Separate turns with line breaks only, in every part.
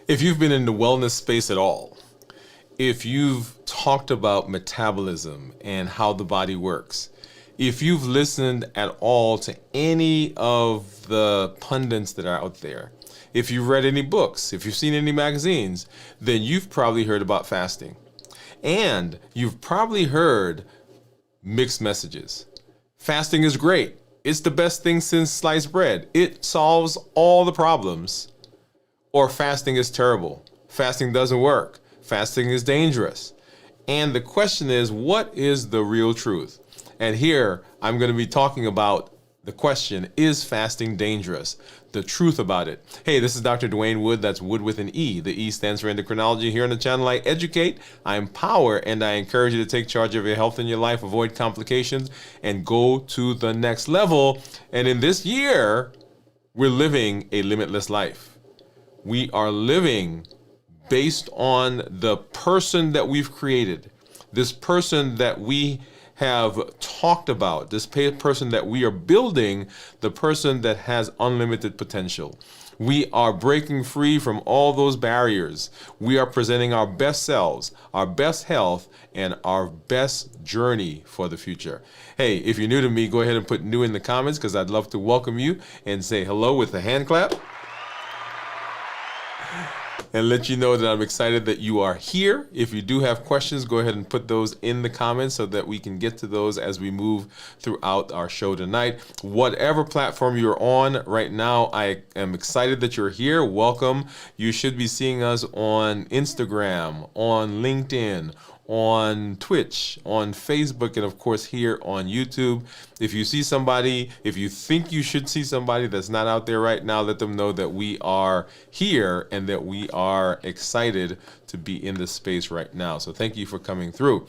If you've been in the wellness space at all, if you've talked about metabolism and how the body works, if you've listened at all to any of the pundits that are out there, if you've read any books, if you've seen any magazines, then you've probably heard about fasting. And you've probably heard mixed messages. Fasting is great. It's the best thing since sliced bread. It solves all the problems. Or fasting is terrible. Fasting doesn't work. Fasting is dangerous. And the question is, what is the real truth? And here I'm going to be talking about the question, is fasting dangerous? The truth about it. Hey, this is Dr. Dwain Woode. That's Wood with an E. The E stands for endocrinology. Here on the channel, I educate, I empower, and I encourage you to take charge of your health in your life, avoid complications, and go to the next level. And in this year, we're living a limitless life. We are living based on the person that we've created, this person that we have talked about, this person that we are building, the person that has unlimited potential. We are breaking free from all those barriers. We are presenting our best selves, our best health, and our best journey for the future. Hey, if you're new to me, go ahead and put new in the comments because I'd love to welcome you and say hello with a hand clap. And let you know that I'm excited that you are here. If you do have questions, go ahead and put those in the comments so that we can get to those as we move throughout our show tonight. Whatever platform you're on right now, I am excited that you're here. Welcome. You should be seeing us on Instagram, on LinkedIn, on Twitch, on Facebook, and of course here on YouTube. If you see somebody, if you think you should see somebody that's not out there right now, let them know that we are here and that we are excited to be in this space right now. So thank you for coming through.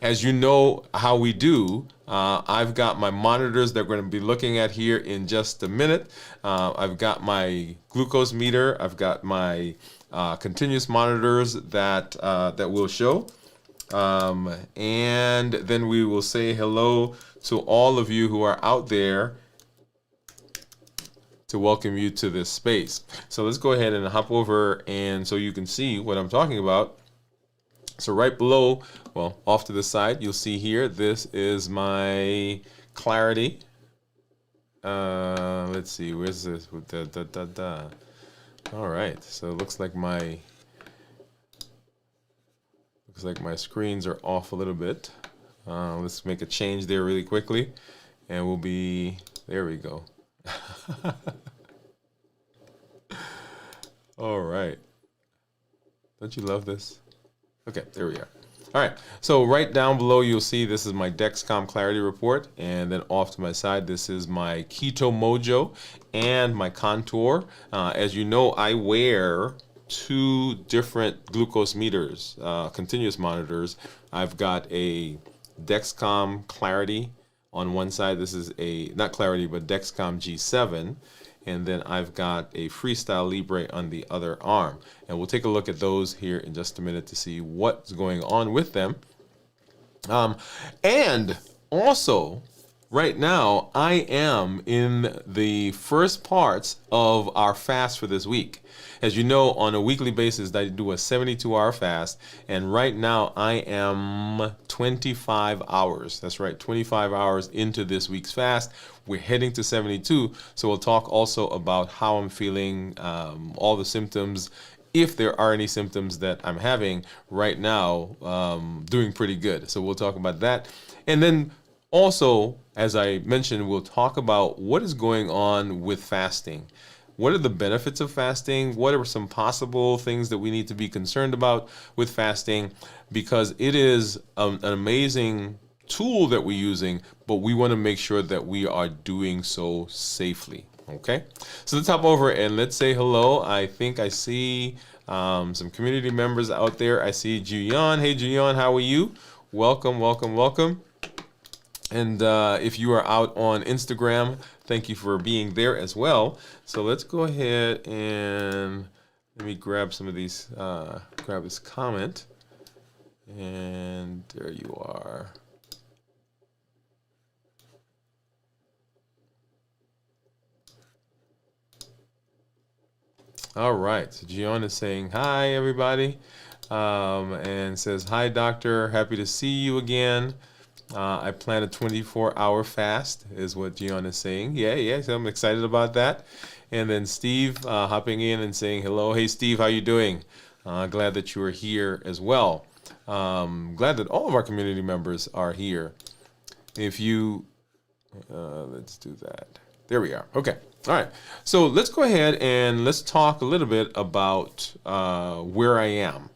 As you know how we do, I've got my monitors that we're going to be looking at here in just a minute. I've got my glucose meter. I've got my continuous monitors that will show. And then we will say hello to all of you who are out there to welcome you to this space. So let's go ahead and hop over and so you can see what I'm talking about. So right below, well, off to the side, you'll see here, this is my clarity. Let's see, where's this? All right, so it looks like my screens are off a little bit. Let's make a change there really quickly, and we'll be there. We go. All right. Don't you love this? Okay, there we are. All right, so right down below, you'll see this is my Dexcom Clarity Report, and then off to my side, this is my Keto Mojo and my Contour. As you know, I wear two different glucose meters, continuous monitors. I've got a Dexcom Clarity on one side. This is not Clarity, but Dexcom G7. And then I've got a Freestyle Libre on the other arm. And we'll take a look at those here in just a minute to see what's going on with them. And also, right now, I am in the first parts of our fast for this week. As you know, on a weekly basis, I do a 72-hour fast. And right now, I am 25 hours. That's right, 25 hours into this week's fast. We're heading to 72. So we'll talk also about how I'm feeling, all the symptoms, if there are any symptoms that I'm having right now, doing pretty good. So we'll talk about that. And then also, as I mentioned, we'll talk about what is going on with fasting. What are the benefits of fasting? What are some possible things that we need to be concerned about with fasting? Because it is an amazing tool that we're using, but we want to make sure that we are doing so safely. Okay, so let's hop over and let's say hello. I think I see some community members out there. I see Julian. Hey, Julian, how are you? Welcome, welcome, welcome. And if you are out on Instagram, thank you for being there as well. So let's go ahead and let me grab some of these, grab this comment. And there you are. All right. So Gion is saying hi, everybody, and says hi, doctor. Happy to see you again. I plan a 24-hour fast, is what Gion is saying. Yeah, yeah. So I'm excited about that. And then Steve hopping in and saying hello. Hey, Steve, how you doing? Glad that you are here as well. Glad that all of our community members are here. If you, let's do that. There we are. Okay. All right. So let's go ahead and let's talk a little bit about where I am.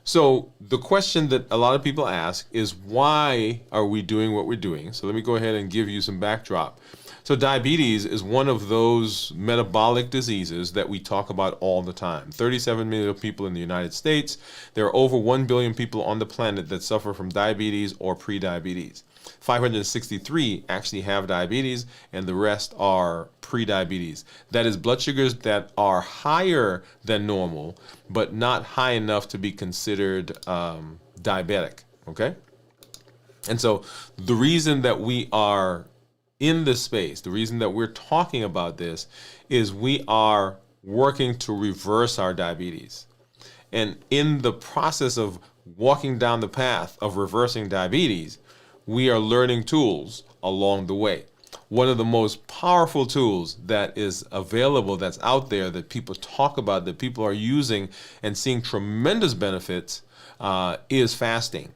So the question that a lot of people ask is, why are we doing what we're doing? So let me go ahead and give you some backdrop. So diabetes is one of those metabolic diseases that we talk about all the time. 37 million people in the United States. There are over 1 billion people on the planet that suffer from diabetes or pre-diabetes. 563 actually have diabetes, and the rest are pre-diabetes. That is blood sugars that are higher than normal, but not high enough to be considered diabetic, okay? And so the reason that we are in this space, the reason that we're talking about this, is we are working to reverse our diabetes. And in the process of walking down the path of reversing diabetes, we are learning tools along the way. One of the most powerful tools that is available, that's out there, that people talk about, that people are using and seeing tremendous benefits, is fasting.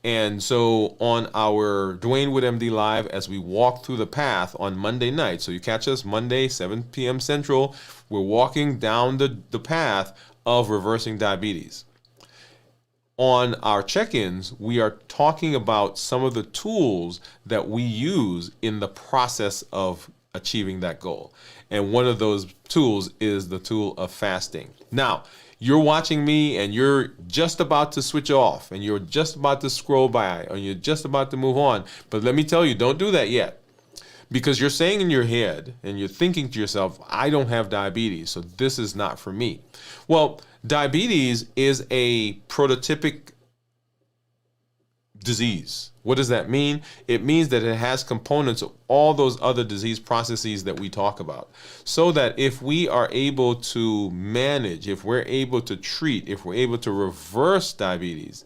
And so on our Dwain Woode MD Live, as we walk through the path on Monday night, so you catch us Monday, 7 p.m. Central, we're walking down the path of reversing diabetes. On our check-ins, we are talking about some of the tools that we use in the process of achieving that goal. And one of those tools is the tool of fasting. Now, you're watching me and you're just about to switch off and you're just about to scroll by or you're just about to move on. But let me tell you, don't do that yet. Because you're saying in your head and you're thinking to yourself, I don't have diabetes, so this is not for me. Well, diabetes is a prototypic disease. What does that mean? It means that it has components of all those other disease processes that we talk about. So that if we are able to manage, if we're able to treat, if we're able to reverse diabetes,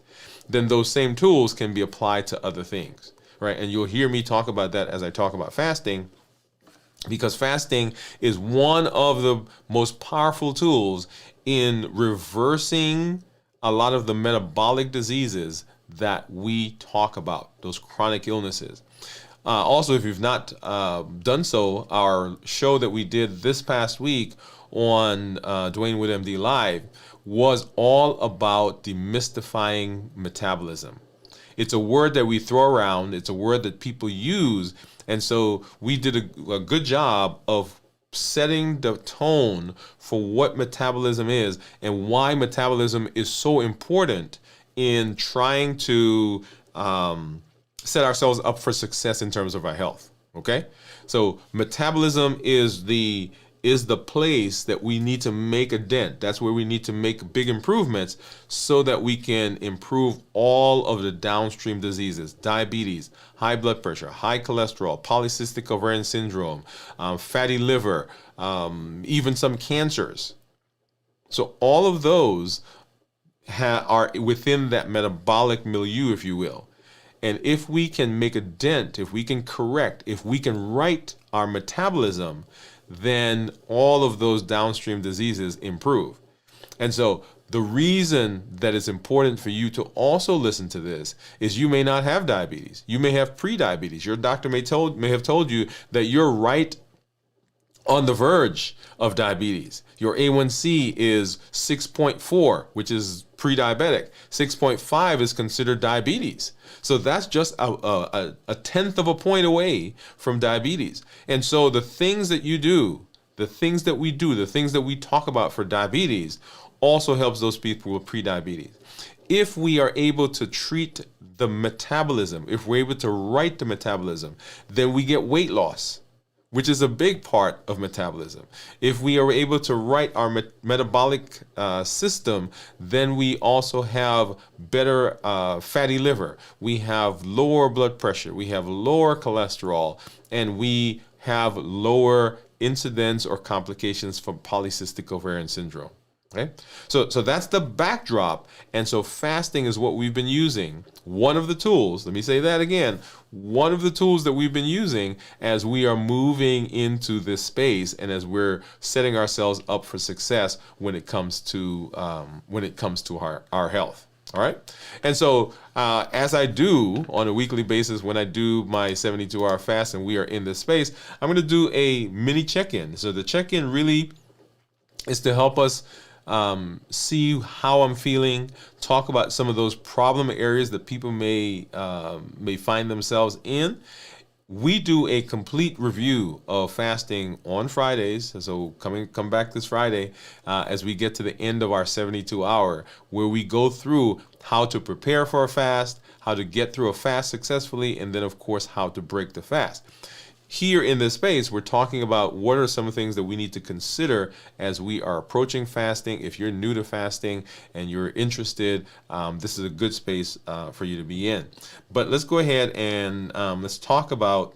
then those same tools can be applied to other things, right? And you'll hear me talk about that as I talk about fasting, because fasting is one of the most powerful tools in reversing a lot of the metabolic diseases that we talk about, those chronic illnesses. Also, if you've not done so, our show that we did this past week on Dwain Woode MD Live was all about demystifying metabolism. It's a word that we throw around. It's a word that people use. And so we did a good job of setting the tone for what metabolism is and why metabolism is so important in trying to set ourselves up for success in terms of our health. Okay? So metabolism is the place that we need to make a dent. That's where we need to make big improvements so that we can improve all of the downstream diseases: diabetes, high blood pressure, high cholesterol, polycystic ovarian syndrome, fatty liver, even some cancers. So all of those are within that metabolic milieu, if you will. And if we can make a dent, if we can correct, if we can right our metabolism, then all of those downstream diseases improve. And so the reason that it's important for you to also listen to this is you may not have diabetes. You may have pre-diabetes. Your doctor may have told you that you're right on the verge of diabetes. Your A1C is 6.4, which is pre-diabetic. 6.5 is considered diabetes. So that's just a tenth of a point away from diabetes. And so the things that you do, the things that we do, the things that we talk about for diabetes also helps those people with pre-diabetes. If we are able to treat the metabolism, if we're able to right the metabolism, then we get weight loss, which is a big part of metabolism. If we are able to right our metabolic system, then we also have better fatty liver. We have lower blood pressure. We have lower cholesterol, and we have lower incidents or complications from polycystic ovarian syndrome. Okay, so that's the backdrop, and so fasting is what we've been using. One of the tools, let me say that again, one of the tools that we've been using as we are moving into this space and as we're setting ourselves up for success when it comes to our health. All right, and so as I do on a weekly basis when I do my 72-hour fast and we are in this space, I'm going to do a mini check-in. So the check-in really is to help us see how I'm feeling, talk about some of those problem areas that people may find themselves in. We do a complete review of fasting on Fridays, so come back this Friday as we get to the end of our 72-hour, where we go through how to prepare for a fast, how to get through a fast successfully, and then of course how to break the fast. Here in this space, we're talking about what are some of the things that we need to consider as we are approaching fasting. If you're new to fasting and you're interested, this is a good space for you to be in. But let's go ahead and let's talk about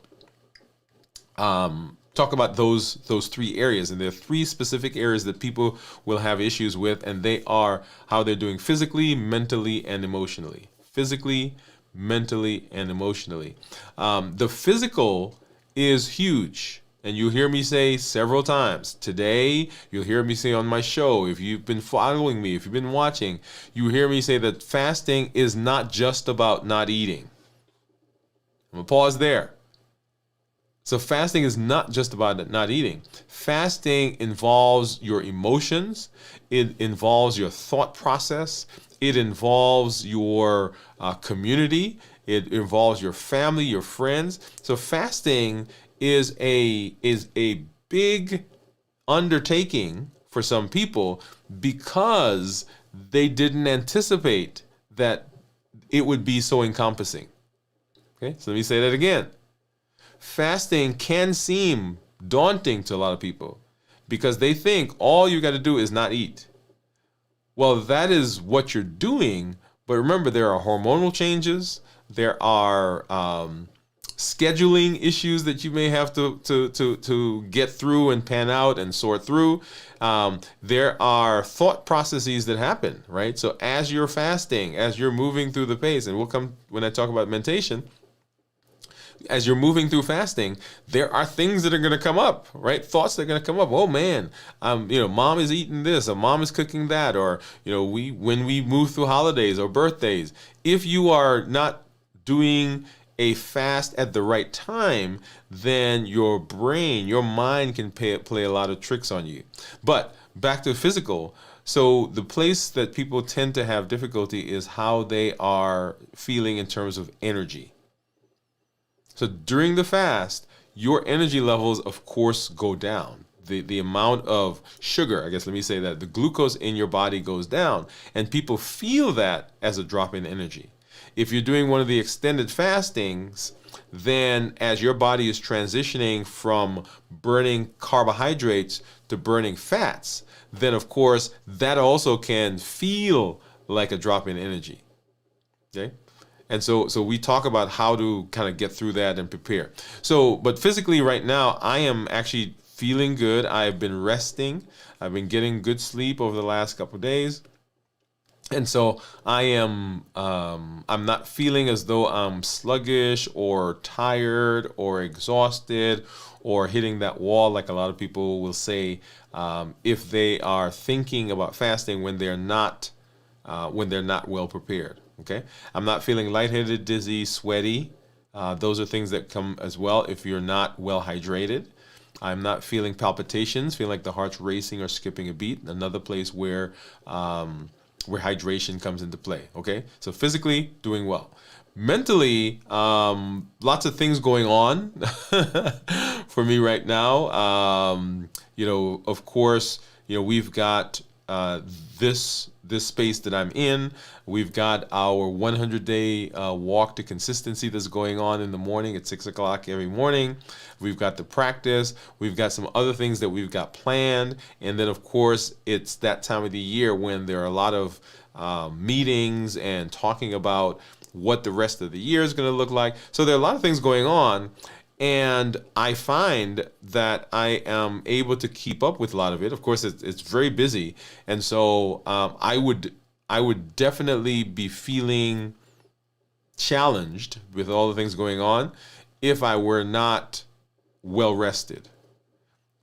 those three areas. And there are three specific areas that people will have issues with, and they are how they're doing physically, mentally, and emotionally. Physically, mentally, and emotionally. The physical is huge, and you'll hear me say several times today, you'll hear me say on my show, if you've been following me, if you've been watching, you hear me say that fasting is not just about not eating. I'm gonna pause there. So fasting is not just about not eating. Fasting involves your emotions, it involves your thought process, it involves your community, it involves your family, your friends. So fasting is a big undertaking for some people because they didn't anticipate that it would be so encompassing. Okay, so let me say that again. Fasting can seem daunting to a lot of people because they think all you got to do is not eat. Well, that is what you're doing, but remember there are hormonal changes. There are scheduling issues that you may have to get through and pan out and sort through. There are thought processes that happen, right? So as you're fasting, as you're moving through the pace, and we'll come when I talk about mentation, as you're moving through fasting, there are things that are going to come up, right? Thoughts that are going to come up. Oh man, mom is eating this, or mom is cooking that, or when we move through holidays or birthdays, if you are not doing a fast at the right time, then your brain, your mind can play a lot of tricks on you. But back to physical. So the place that people tend to have difficulty is how they are feeling in terms of energy. So during the fast, your energy levels, of course, go down. The amount of sugar, I guess let me say that, the glucose in your body goes down, and people feel that as a drop in energy. If you're doing one of the extended fastings, then as your body is transitioning from burning carbohydrates to burning fats, then of course that also can feel like a drop in energy. Okay? And so we talk about how to kind of get through that and prepare. So, but physically right now, I am actually feeling good. I've been resting. I've been getting good sleep over the last couple of days. And so I'm not feeling as though I'm sluggish or tired or exhausted or hitting that wall like a lot of people will say if they are thinking about fasting when they're not well prepared. Okay, I'm not feeling lightheaded, dizzy, sweaty. Those are things that come as well if you're not well hydrated. I'm not feeling palpitations, feeling like the heart's racing or skipping a beat. Another place where hydration comes into play. Okay, so physically doing well. Mentally, lots of things going on for me right now. Of course, we've got this space that I'm in. We've got our 100-day walk to consistency that's going on in the morning at 6 o'clock every morning. We've got the practice. We've got some other things that we've got planned. And then, of course, it's that time of the year when there are a lot of meetings and talking about what the rest of the year is going to look like. So there are a lot of things going on. And I find that I am able to keep up with a lot of it. Of course, it's very busy, and so I would definitely be feeling challenged with all the things going on if I were not well rested.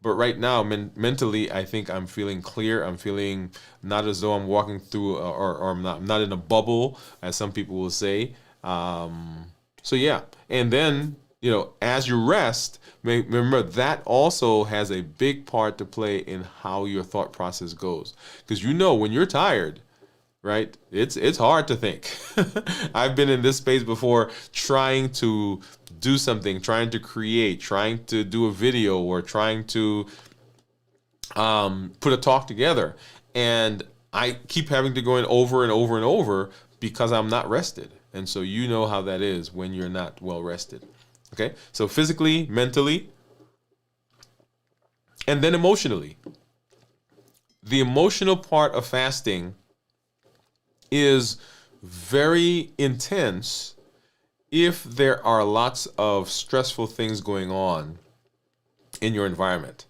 But right now, mentally, I think I'm feeling clear. I'm feeling not as though I'm walking through, or I'm not in a bubble, as some people will say. So yeah, and then as you rest, remember that also has a big part to play in how your thought process goes. Because when you're tired, right? It's hard to think. I've been in this space before, trying to do something, trying to create, trying to do a video, or trying to put a talk together, and I keep having to go in over and over and over because I'm not rested. And so you know how that is when you're not well rested. Okay, so physically, mentally, and then emotionally. The emotional part of fasting is very intense if there are lots of stressful things going on in your environment.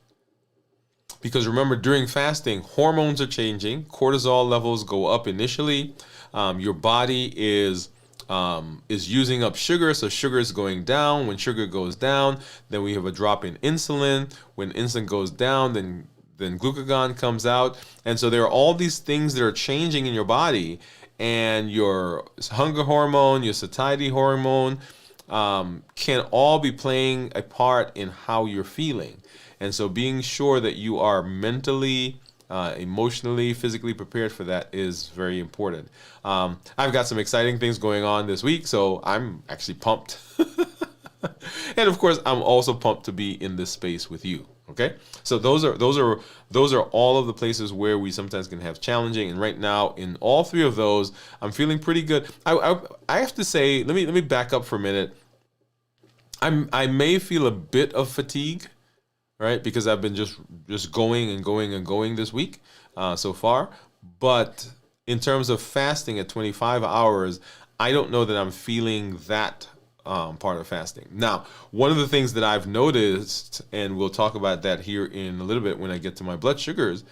Because remember, during fasting, hormones are changing, cortisol levels go up initially, your body is using up sugar, so sugar is going down. When sugar goes down, then we have a drop in insulin. When insulin goes down, then glucagon comes out. And so there are all these things that are changing in your body, and your hunger hormone, your satiety hormone, can all be playing a part in how you're feeling. And so being sure that you are mentally, emotionally, physically prepared for that is very important. I've got some exciting things going on this week, so I'm actually pumped. And of course, I'm also pumped to be in this space with you. Okay, so those are all of the places where we sometimes can have challenging. And right now, in all three of those, I'm feeling pretty good. I have to say, let me back up for a minute. I may feel a bit of fatigue, right? Because I've been just going and going and going this week so far. But in terms of fasting at 25 hours, I don't know that I'm feeling that part of fasting. Now, one of the things that I've noticed, and we'll talk about that here in a little bit when I get to my blood sugars,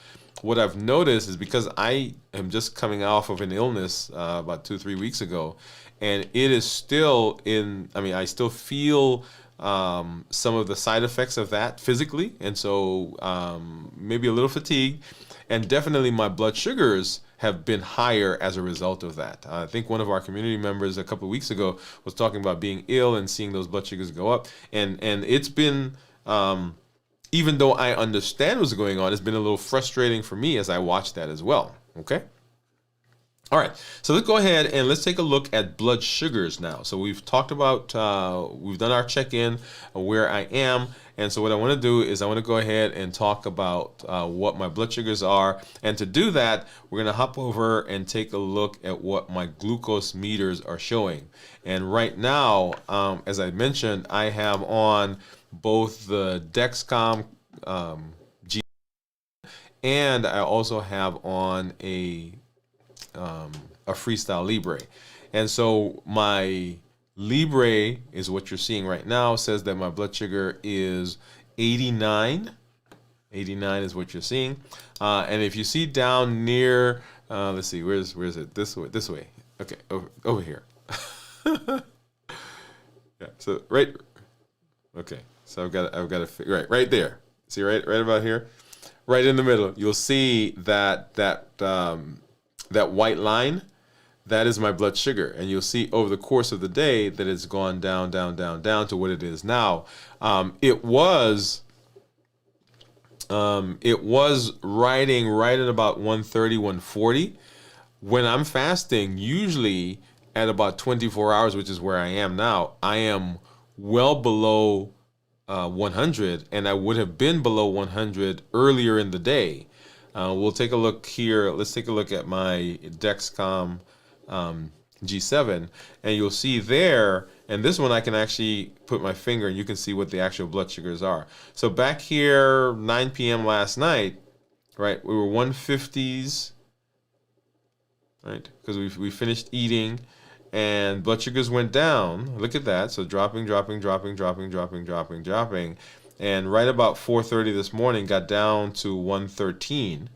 what I've noticed is, because I am just coming off of an illness about 2-3 weeks ago, and it is still I still feel some of the side effects of that physically, and so maybe a little fatigue, and definitely my blood sugars have been higher as a result of that. I think one of our community members a couple of weeks ago was talking about being ill and seeing those blood sugars go up, and it's been, even though I understand what's going on, it's been a little frustrating for me as I watch that as well. Okay. All right, so let's go ahead and let's take a look at blood sugars now. So we've talked about, we've done our check-in where I am. And so what I want to do is I want to go ahead and talk about what my blood sugars are. And to do that, we're going to hop over and take a look at what my glucose meters are showing. And right now, as I mentioned, I have on both the Dexcom G, and I also have on a Freestyle Libre. And so my Libre is what you're seeing right now, says that my blood sugar is 89. 89 is what you're seeing. And if you see down near, let's see, where's it? This way. Okay, over here. Yeah, so right. Okay, so I've got to right there. See, right about here, right in the middle. You'll see that white line, that is my blood sugar. And you'll see over the course of the day that it's gone down to what it is now. It was riding right at about 130, 140. When I'm fasting, usually at about 24 hours, which is where I am now, I am well below 100, and I would have been below 100 earlier in the day. We'll take a look here. Let's take a look at my Dexcom G7, and you'll see there, and this one I can actually put my finger and you can see what the actual blood sugars are. So back here, 9 p.m. last night, right, we were 150s, right, because we finished eating, and blood sugars went down. Look at that. So dropping, dropping, dropping, dropping, dropping, dropping, dropping. And right about 4:30 this morning, got down to 113.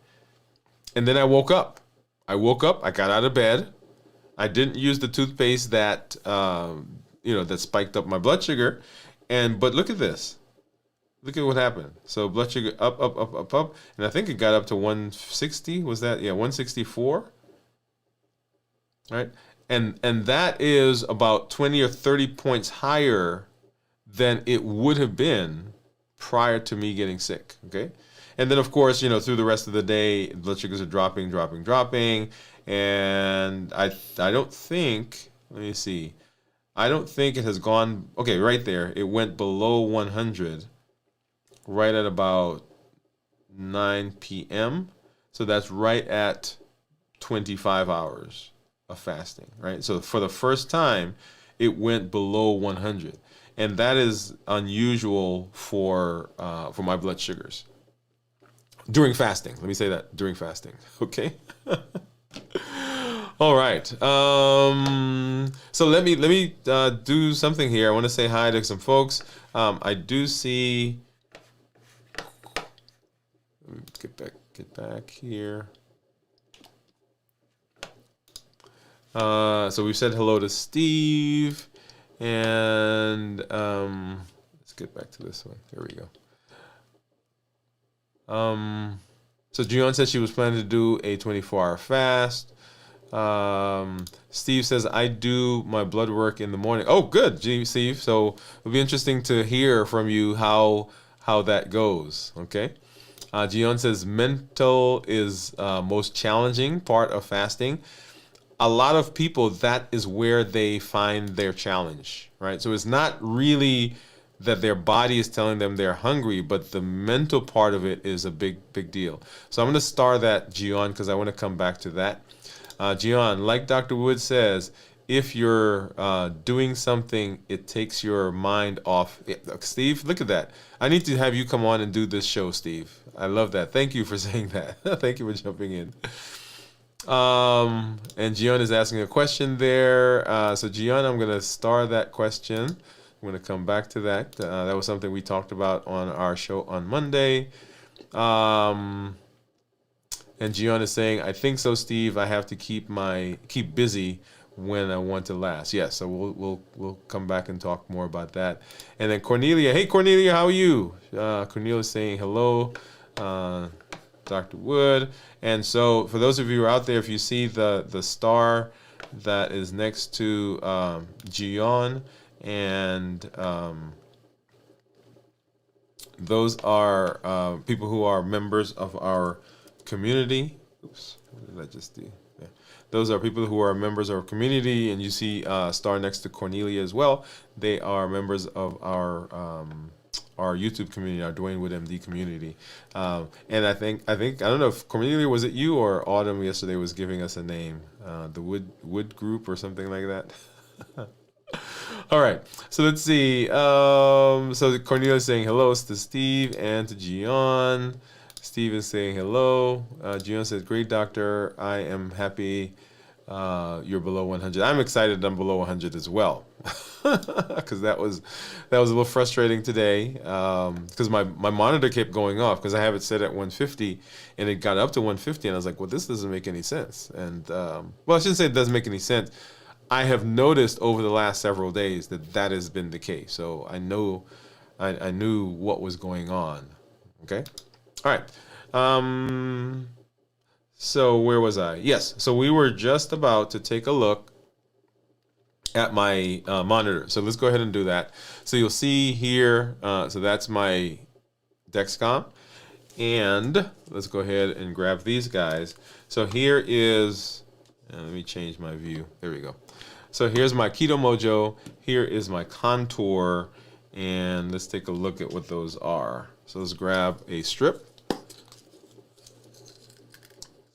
And then I woke up. I got out of bed. I didn't use the toothpaste that, that spiked up my blood sugar. But look at this. Look at what happened. So blood sugar up, up, up, up, up. And I think it got up to 160. Was that? Yeah, 164. Right? And that is about 20 or 30 points higher than it would have been prior to me getting sick. Okay? And then, of course, through the rest of the day, blood sugars are dropping, dropping, dropping. And I don't think, let me see. I don't think it has gone, okay, right there. It went below 100 right at about 9 p.m. So that's right at 25 hours of fasting, right? So for the first time, it went below 100. And that is unusual for my blood sugars. During fasting. Let me say that. During fasting. Okay? All right. So let me do something here. I want to say hi to some folks. I do see. Let me get back here. So we've said hello to Steve, and let's get back to this one. Here we go. So Gion said she was planning to do a 24-hour fast. Steve says, I do my blood work in the morning. Oh, good, Steve. So it'll be interesting to hear from you how that goes. Okay. Gion says mental is most challenging part of fasting. A lot of people, that is where they find their challenge, right? So it's not really that their body is telling them they're hungry, but the mental part of it is a big deal. So I'm going to star that, Gion, because I want to come back to that. Gion, like Dr. Woode says, if you're doing something, it takes your mind off. Steve, look at that. I need to have you come on and do this show, Steve. I love that. Thank you for saying that. Thank you for jumping in. And Gion is asking a question there. So Gion, I'm going to star that question. I'm going to come back to that. That was something we talked about on our show on Monday. And Gion is saying, I think so, Steve. I have to keep busy when I want to last. Yes, so we'll come back and talk more about that. And then Cornelia, hey Cornelia, how are you? Cornelia is saying hello, Dr. Woode. And so for those of you who are out there, if you see the star that is next to Gion, and those are people who are members of our community. Oops, what did I just do? Yeah. Those are people who are members of our community, and you see star next to Cornelia as well. They are members of our YouTube community, our Dwain Woode MD community. And I don't know if Cornelia, was it you or Autumn yesterday was giving us a name, the Wood Group or something like that. All right, so let's see. So Cornelia is saying hello to Steve and to Gion. Steve is saying hello. Gion says, great, doctor. I am happy you're below 100. I'm excited I'm below 100 as well. Because that was a little frustrating today. Because my monitor kept going off because I have it set at 150 and it got up to 150 and I was like, well, this doesn't make any sense. And well, I shouldn't say it doesn't make any sense. I have noticed over the last several days that has been the case. So I knew what was going on. Okay. All right. So where was I? Yes. So we were just about to take a look at my monitor. So let's go ahead and do that. So you'll see here, so that's my Dexcom. And let's go ahead and grab these guys. So here is, let me change my view. There we go. So here's my Keto Mojo. Here is my Contour. And let's take a look at what those are. So let's grab a strip.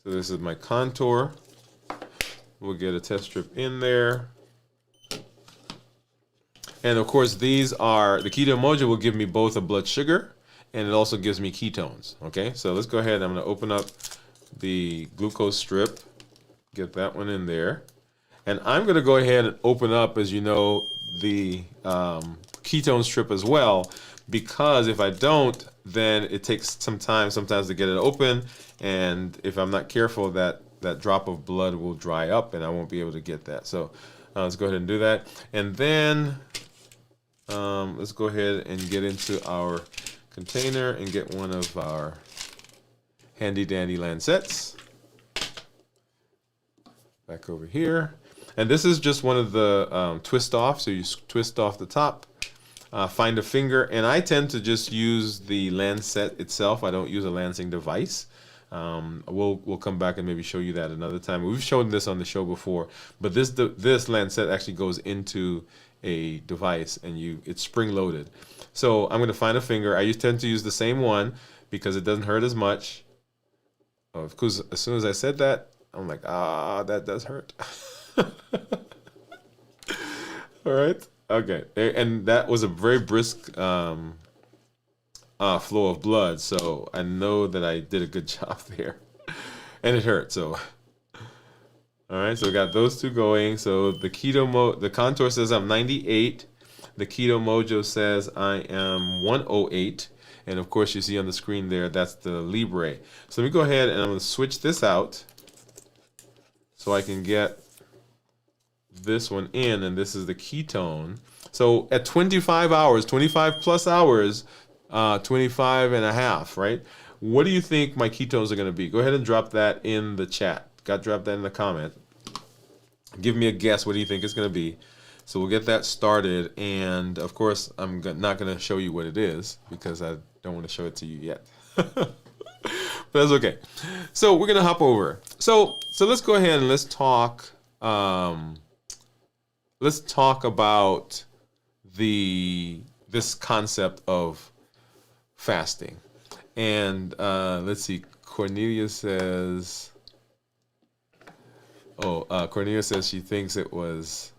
So this is my Contour. We'll get a test strip in there. And of course, these are, the Keto Mojo will give me both a blood sugar and it also gives me ketones. Okay, so let's go ahead. I'm going to open up the glucose strip, get that one in there. And I'm going to go ahead and open up, as you know, the ketone strip as well, because if I don't, then it takes some time sometimes to get it open. And if I'm not careful, that drop of blood will dry up and I won't be able to get that. So let's go ahead and do that. And then let's go ahead and get into our container and get one of our handy dandy lancets. Back over here. And this is just one of the twist off. So you twist off the top, find a finger, and I tend to just use the lancet itself. I don't use a lancing device. We'll come back and maybe show you that another time. We've shown this on the show before, but this lancet actually goes into a device and it's spring loaded. So I'm going to find a finger. I tend to use the same one because it doesn't hurt as much. Of course, as soon as I said that, I'm like, that does hurt. All right. Okay. And that was a very brisk flow of blood. So I know that I did a good job there. And it hurt. So, all right. So we got those two going. So the the contour says I'm 98. The Keto Mojo says I am 108. And of course, you see on the screen there, that's the Libre. So let me go ahead and I'm going to switch this out so I can get this one in, and this is the ketone. So at 25 hours, 25 plus hours, 25 and a half, right? What do you think my ketones are going to be? Go ahead and drop that in the chat. Drop that in the comment. Give me a guess. What do you think it's going to be? So we'll get that started. And of course, I'm not going to show you what it is because I don't want to show it to you yet. But that's okay. So we're going to hop over. So let's go ahead and let's talk about this concept of fasting. And let's see, Cornelia says she thinks it was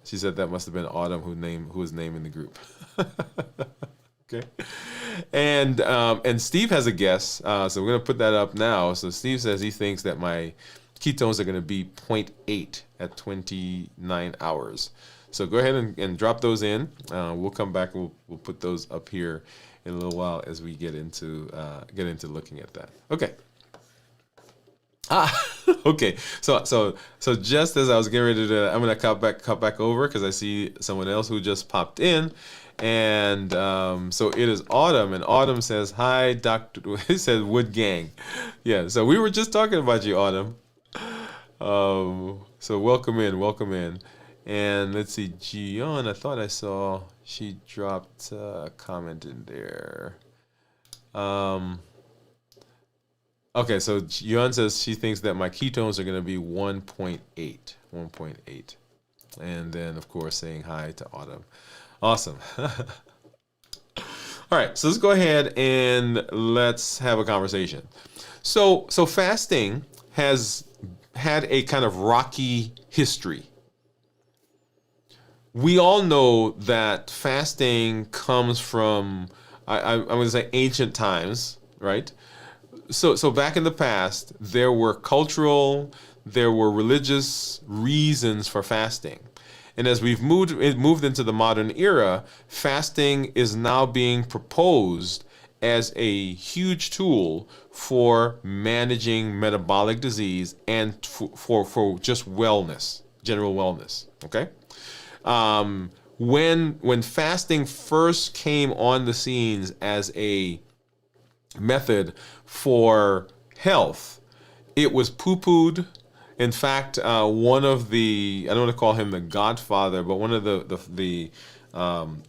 she said that must have been Autumn who was naming the group. Okay. And Steve has a guess, so we're going to put that up now. So Steve says he thinks that my ketones are going to be 0.8 at 29 hours. So go ahead and drop those in. We'll come back and we'll put those up here in a little while as we get into looking at that. Okay. Okay. So just as I was getting ready to, I'm going to cut back over because I see someone else who just popped in. And so it is Autumn, and Autumn says, "Hi, Dr." He said, "Wood Gang." Yeah, so we were just talking about you, Autumn. So welcome in. And let's see, Gian, I thought I saw she dropped a comment in there. Okay, so Gian says she thinks that my ketones are going to be 1.8. And then, of course, saying hi to Autumn. Awesome. All right, so let's go ahead and let's have a conversation. So fasting has had a kind of rocky history. We all know that fasting comes from, I'm going to say, ancient times, right? So back in the past, there were cultural, there were religious reasons for fasting. And as we've moved into the modern era, fasting is now being proposed as a huge tool for managing metabolic disease and for just wellness, general wellness. Okay, when fasting first came on the scenes as a method for health, it was poo-pooed. In fact, one of the, I don't want to call him the godfather, but one of the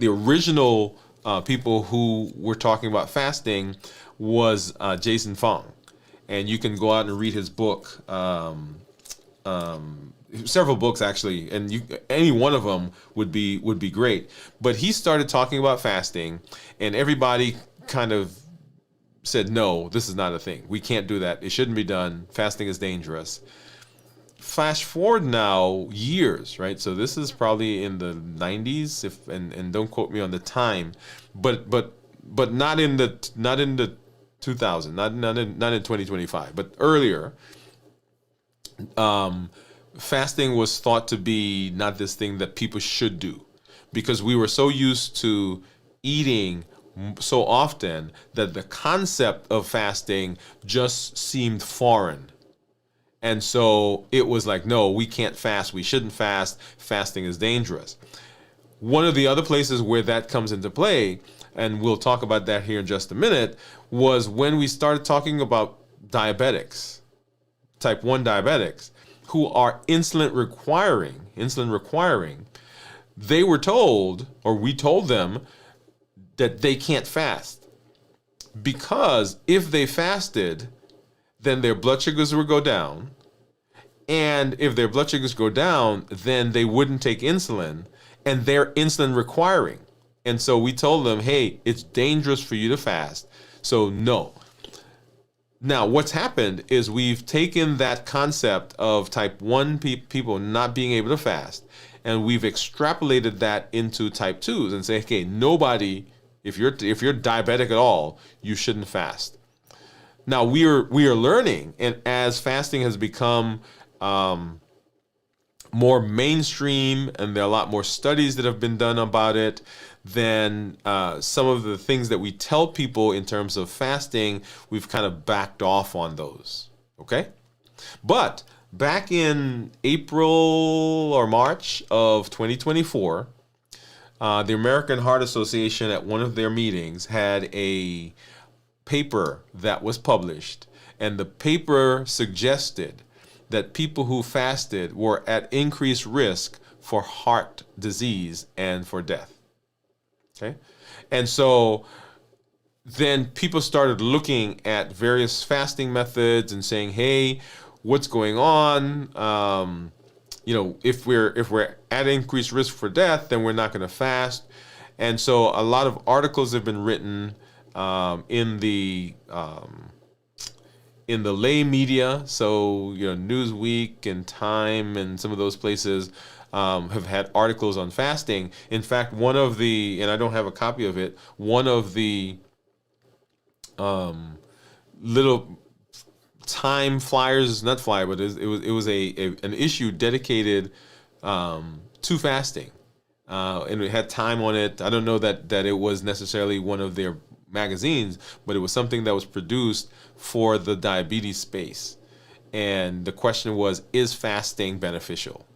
original people who were talking about fasting was Jason Fung. And you can go out and read his book, several books actually, and any one of them would be great. But he started talking about fasting, and everybody kind of said, no, this is not a thing. We can't do that. It shouldn't be done. Fasting is dangerous. Flash forward now years, right? So this is probably in the 90s, and don't quote me on the time, but not in the 2000, not in 2025, but earlier. fasting was thought to be not this thing that people should do, because we were so used to eating so often that the concept of fasting just seemed foreign. And so it was like, no, we can't fast. We shouldn't fast. Fasting is dangerous. One of the other places where that comes into play, and we'll talk about that here in just a minute, was when we started talking about diabetics, type 1 diabetics, who are insulin requiring. They were told, or we told them, that they can't fast, because if they fasted, then their blood sugars would go down. And if their blood sugars go down, then they wouldn't take insulin, and they're insulin requiring. And so we told them, hey, it's dangerous for you to fast. So no. Now, what's happened is we've taken that concept of type 1 people not being able to fast, and we've extrapolated that into type 2s and say, okay, nobody, if you're diabetic at all, you shouldn't fast. Now we are learning, and as fasting has become more mainstream, and there are a lot more studies that have been done about it, then some of the things that we tell people in terms of fasting, we've kind of backed off on those. Okay, but back in April or March of 2024, the American Heart Association at one of their meetings had a paper that was published, and the paper suggested that people who fasted were at increased risk for heart disease and for death. Okay, and so then people started looking at various fasting methods and saying, hey, what's going on? If we're at increased risk for death, then we're not going to fast. And so a lot of articles have been written in the lay media. So Newsweek and Time and some of those places have had articles on fasting. In fact, one of the, and I don't have a copy of it, one of the little Time flyers, not flyer, but it was an issue dedicated to fasting, and it had Time on it. I don't know that it was necessarily one of their magazines, but it was something that was produced for the diabetes space. And the question was, is fasting beneficial?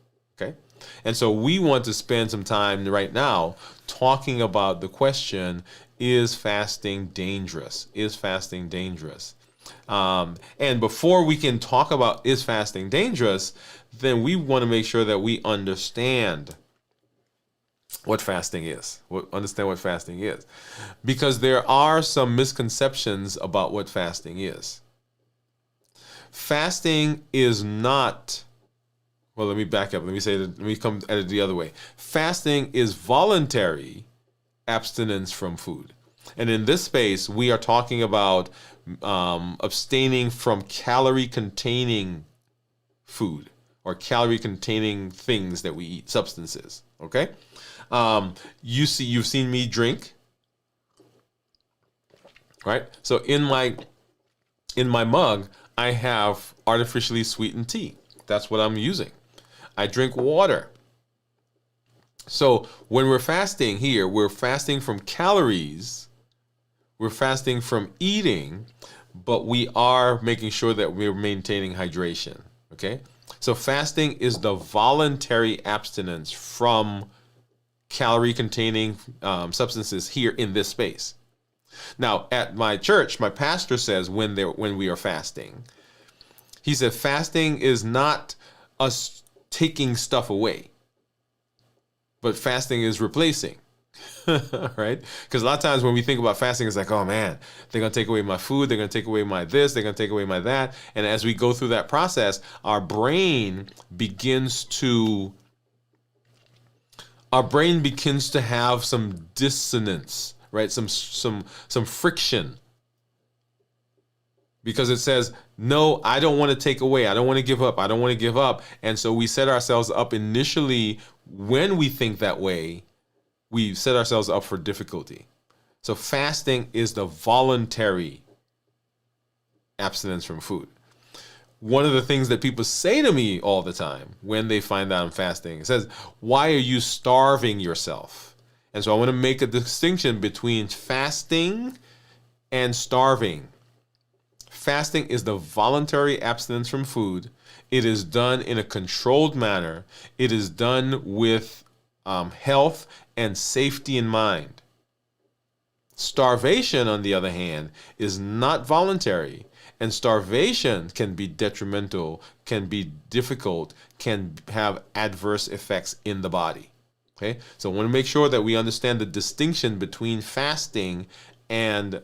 Okay. And so we want to spend some time right now talking about the question, is fasting dangerous? Is fasting dangerous? And before we can talk about is fasting dangerous, then we want to make sure that we understand what fasting is. Because there are some misconceptions about what fasting is. Fasting is not, well, let me back up. Let me come at it the other way. Fasting is voluntary abstinence from food. And in this space, we are talking about abstaining from calorie-containing food or calorie-containing things that we eat, substances. Okay, you've seen me drink, right? So in my mug, I have artificially sweetened tea. That's what I'm using. I drink water. So when we're fasting here, we're fasting from calories. We're fasting from eating, but we are making sure that we're maintaining hydration. Okay? So fasting is the voluntary abstinence from calorie-containing substances here in this space. Now, at my church, my pastor says when we are fasting, he said fasting is not us taking stuff away, but fasting is replacing. Right? Because a lot of times when we think about fasting, it's like, oh man, they're going to take away my food, they're going to take away my this, they're going to take away my that. And as we go through that process, our brain begins to have some dissonance, right? Some friction. Because it says, no, I don't want to take away. I don't want to give up. I don't want to give up. And so we set ourselves up initially, when we think that way, we set ourselves up for difficulty. So fasting is the voluntary abstinence from food. one of the things that people say to me all the time when they find out I'm fasting, it says, why are you starving yourself? And so I want to make a distinction between fasting and starving. Fasting is the voluntary abstinence from food. It is done in a controlled manner. It is done with health and safety in mind. Starvation, on the other hand, is not voluntary. And starvation can be detrimental, can be difficult, can have adverse effects in the body. Okay, so I want to make sure that we understand the distinction between fasting and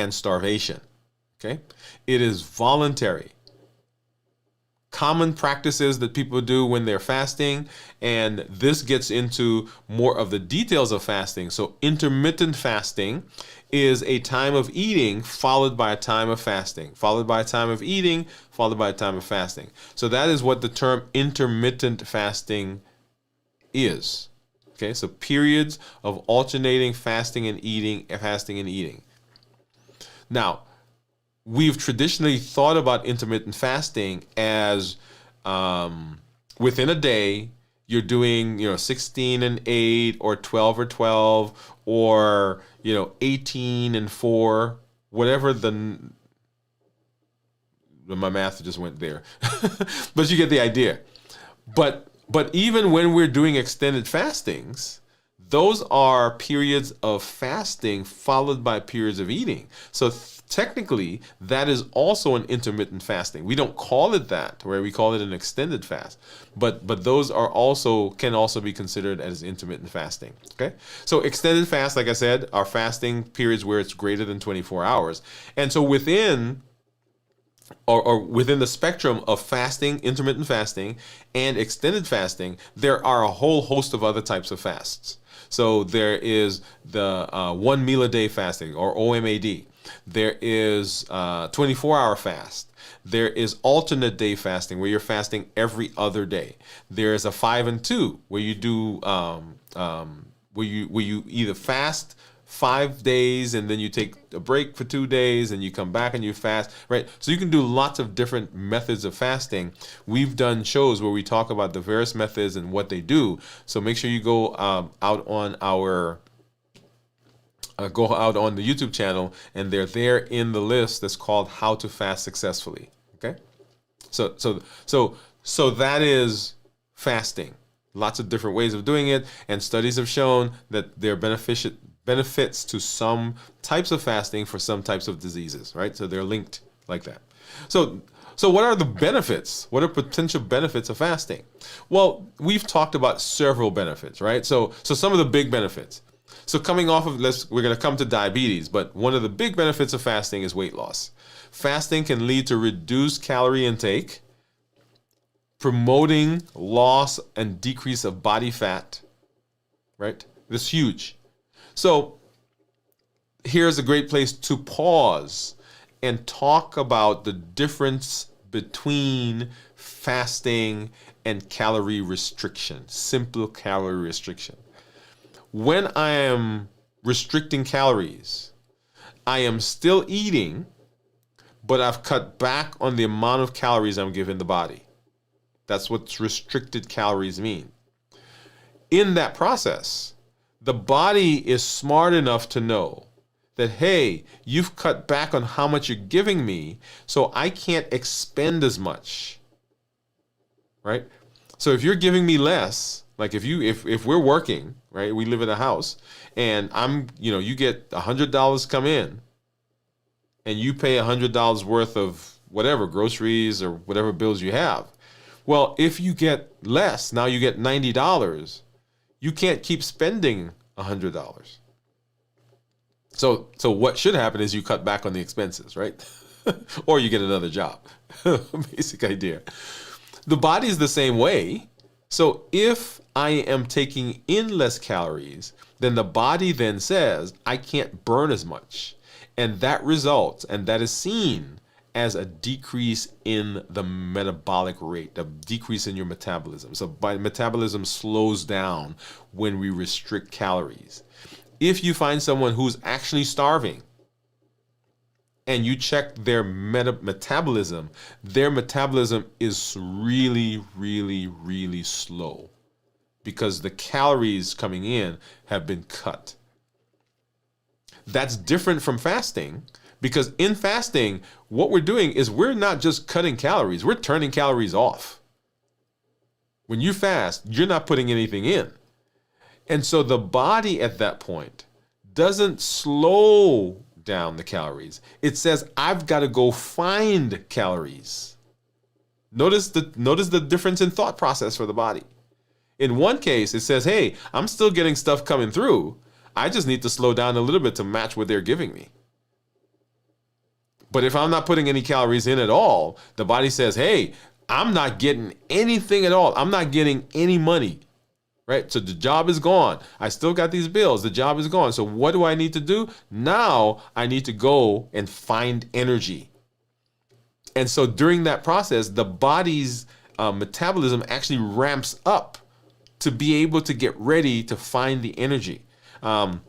starvation. Okay, it is voluntary. Common practices that people do when they're fasting, and this gets into more of the details of fasting. So intermittent fasting is a time of eating followed by a time of fasting, followed by a time of eating, followed by a time of fasting. So that is what the term intermittent fasting is. Okay, so periods of alternating fasting and eating, fasting and eating. Now, we've traditionally thought about intermittent fasting as within a day, you're doing, 16 and 8 or 12 or 12 or, 18 and 4, whatever my math just went there. But you get the idea. But even when we're doing extended fastings, those are periods of fasting followed by periods of eating. So technically, that is also an intermittent fasting. We don't call it that, where we call it an extended fast. But those can also be considered as intermittent fasting. Okay? So extended fast, like I said, are fasting periods where it's greater than 24 hours. And so within the spectrum of fasting, intermittent fasting, and extended fasting, there are a whole host of other types of fasts. So there is the 1 meal a day fasting, or OMAD. There is 24-hour fast. There is alternate day fasting, where you're fasting every other day. There is a 5 and 2, where you do where you either fast 5 days and then you take a break for 2 days and you come back and you fast, right? So you can do lots of different methods of fasting. We've done shows where we talk about the various methods and what they do. So make sure you go out on the YouTube channel, and they're there in the list that's called How to Fast Successfully. Okay? So that is fasting. Lots of different ways of doing it, and studies have shown that there are benefits to some types of fasting for some types of diseases, right? So they're linked like that. So what are the benefits? What are potential benefits of fasting? Well, we've talked about several benefits, right? So some of the big benefits. So coming off of we're going to come to diabetes, but one of the big benefits of fasting is weight loss. Fasting can lead to reduced calorie intake, promoting loss and decrease of body fat, right? That's huge. So here's a great place to pause and talk about the difference between fasting and calorie restriction, simple calorie restriction. When I am restricting calories, I am still eating, but I've cut back on the amount of calories I'm giving the body. That's what restricted calories mean. In that process, the body is smart enough to know that, hey, you've cut back on how much you're giving me, so I can't expend as much, right? So if you're giving me less, like if we're working, right, we live in a house, and you get $100 come in, and you pay $100 worth of whatever, groceries or whatever bills you have. Well, if you get less, now you get $90, you can't keep spending $100. So what should happen is you cut back on the expenses, right? Or you get another job. Basic idea. The body is the same way. So if I am taking in less calories, then the body then says, I can't burn as much. And that results, and that is seen as a decrease in the metabolic rate, a decrease in your metabolism. So metabolism slows down when we restrict calories. If you find someone who's actually starving, and you check their metabolism is really, really, really slow because the calories coming in have been cut. That's different from fasting, because in fasting, what we're doing is we're not just cutting calories, we're turning calories off. When you fast, you're not putting anything in. And so the body at that point doesn't slow down the calories. It says, I've got to go find calories. Notice the difference in thought process for the body. In one case, it says, hey, I'm still getting stuff coming through. I just need to slow down a little bit to match what they're giving me. But if I'm not putting any calories in at all, the body says, hey, I'm not getting anything at all. I'm not getting any money, right? So the job is gone. I still got these bills. The job is gone. So what do I need to do? Now I need to go and find energy. And so during that process, the body's metabolism actually ramps up to be able to get ready to find the energy. And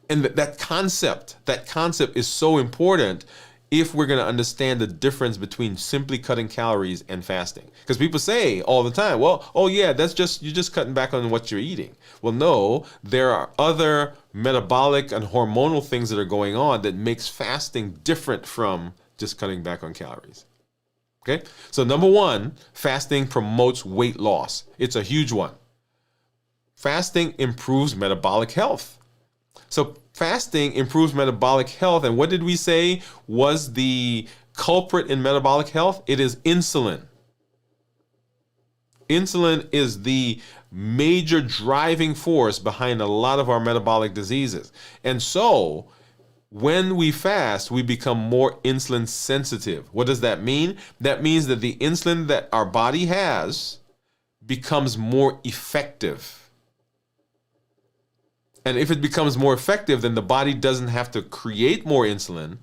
that concept is so important if we're going to understand the difference between simply cutting calories and fasting. Because people say all the time, well, oh yeah, you're just cutting back on what you're eating. Well, no, there are other metabolic and hormonal things that are going on that makes fasting different from just cutting back on calories. Okay, so number one, fasting promotes weight loss. It's a huge one. Fasting improves metabolic health. So fasting improves metabolic health. And what did we say was the culprit in metabolic health? It is insulin. Insulin is the major driving force behind a lot of our metabolic diseases. And so when we fast, we become more insulin sensitive. What does that mean? That means that the insulin that our body has becomes more effective. And if it becomes more effective, then the body doesn't have to create more insulin,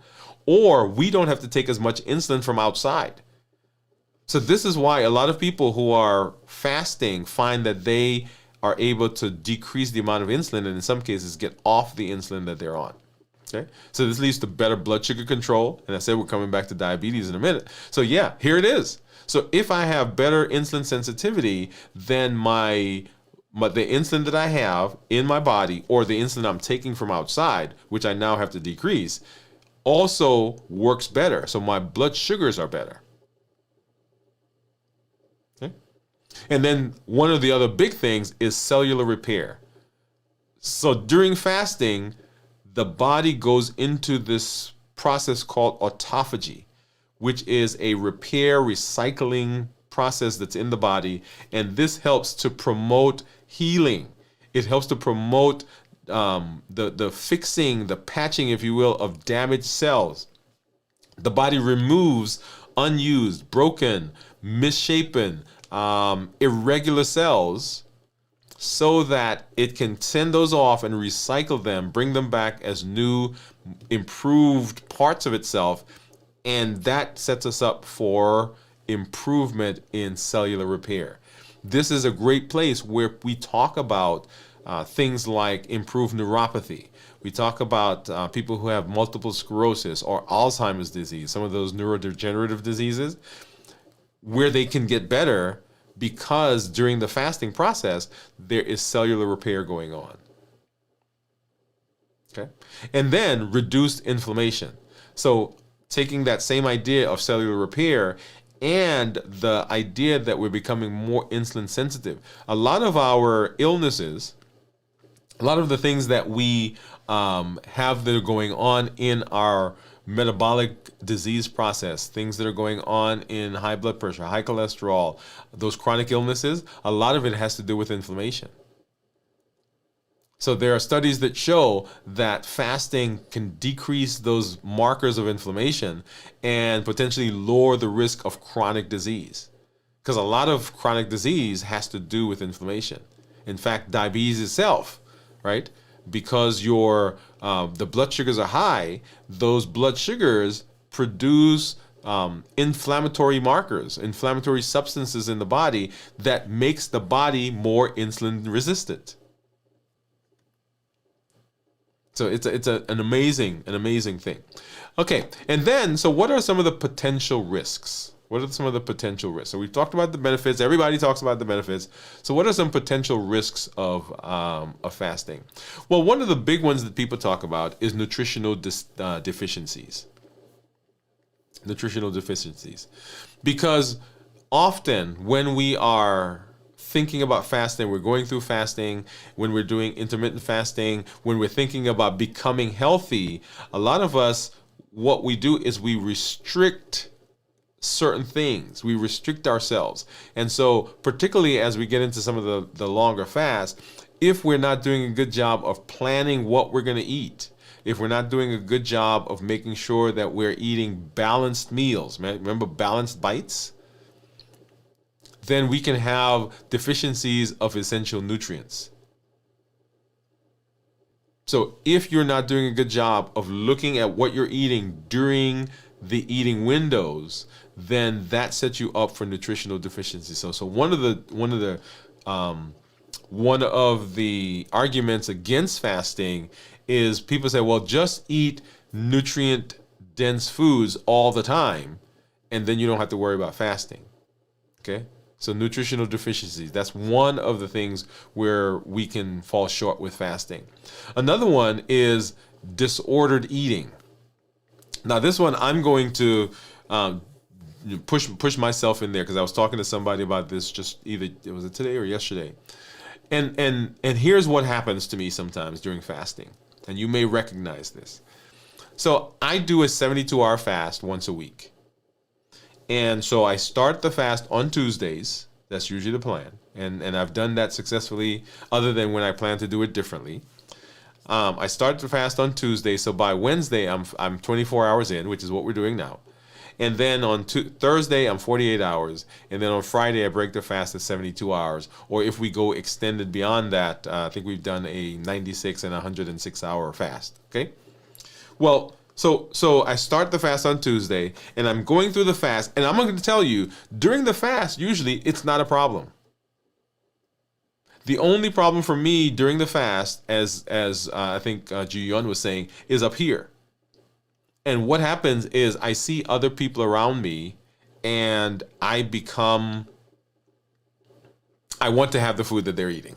or we don't have to take as much insulin from outside. So this is why a lot of people who are fasting find that they are able to decrease the amount of insulin and in some cases get off the insulin that they're on. Okay? So this leads to better blood sugar control. And I said we're coming back to diabetes in a minute. So yeah, here it is. So if I have better insulin sensitivity, then the insulin that I have in my body, or the insulin I'm taking from outside, which I now have to decrease, also works better. So my blood sugars are better. Okay? And then one of the other big things is cellular repair. So during fasting, the body goes into this process called autophagy, which is a repair recycling process that's in the body. And this helps to promote healing. It helps to promote the fixing, the patching, if you will, of damaged cells. The body removes unused, broken, misshapen, irregular cells so that it can send those off and recycle them, bring them back as new, improved parts of itself. And that sets us up for improvement in cellular repair. This is a great place where we talk about things like improved neuropathy. We talk about people who have multiple sclerosis or Alzheimer's disease, some of those neurodegenerative diseases, where they can get better because during the fasting process, there is cellular repair going on. Okay? And then reduced inflammation. So taking that same idea of cellular repair and the idea that we're becoming more insulin sensitive. A lot of our illnesses, a lot of the things that we have that are going on in our metabolic disease process, things that are going on in high blood pressure, high cholesterol, those chronic illnesses, a lot of it has to do with inflammation. So there are studies that show that fasting can decrease those markers of inflammation and potentially lower the risk of chronic disease. Because a lot of chronic disease has to do with inflammation. In fact, diabetes itself, right? Because the blood sugars are high, those blood sugars produce inflammatory markers, inflammatory substances in the body that makes the body more insulin resistant. So an amazing thing. Okay, and then, so what are some of the potential risks? What are some of the potential risks? So we've talked about the benefits. Everybody talks about the benefits. So what are some potential risks of fasting? Well, one of the big ones that people talk about is nutritional deficiencies. Nutritional deficiencies. Because often when we are thinking about fasting, we're going through fasting, when we're doing intermittent fasting, when we're thinking about becoming healthy, a lot of us, what we do is we restrict certain things. We restrict ourselves. And so particularly as we get into some of the longer fasts, if we're not doing a good job of planning what we're going to eat, if we're not doing a good job of making sure that we're eating balanced meals, remember balanced bites, then we can have deficiencies of essential nutrients. So if you're not doing a good job of looking at what you're eating during the eating windows, then that sets you up for nutritional deficiencies. So one of the arguments against fasting is people say, well, just eat nutrient dense foods all the time, and then you don't have to worry about fasting. Okay? So nutritional deficiencies, that's one of the things where we can fall short with fasting. Another one is disordered eating. Now this one I'm going to push myself in there, because I was talking to somebody about this just either it was today or yesterday. And here's what happens to me sometimes during fasting. And you may recognize this. So I do a 72-hour fast once a week. And so I start the fast on Tuesdays. That's usually the plan. And I've done that successfully, other than when I plan to do it differently. I start the fast on Tuesday. So by Wednesday, I'm 24 hours in, which is what we're doing now. And then on Thursday, I'm 48 hours. And then on Friday, I break the fast at 72 hours. Or if we go extended beyond that, I think we've done a 96 and 106 hour fast. Okay? Well, so I start the fast on Tuesday, and I'm going through the fast. And I'm going to tell you, during the fast, usually it's not a problem. The only problem for me during the fast, as I think Ji Yun was saying, is up here. And what happens is I see other people around me, and I want to have the food that they're eating.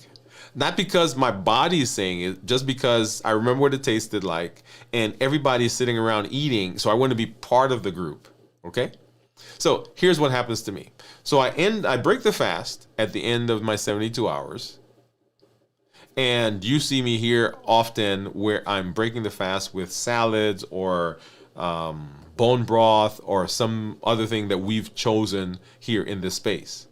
Not because my body is saying it, just because I remember what it tasted like, and everybody's sitting around eating, so I want to be part of the group, okay? So here's what happens to me. So I break the fast at the end of my 72 hours, and you see me here often where I'm breaking the fast with salads or bone broth or some other thing that we've chosen here in this space.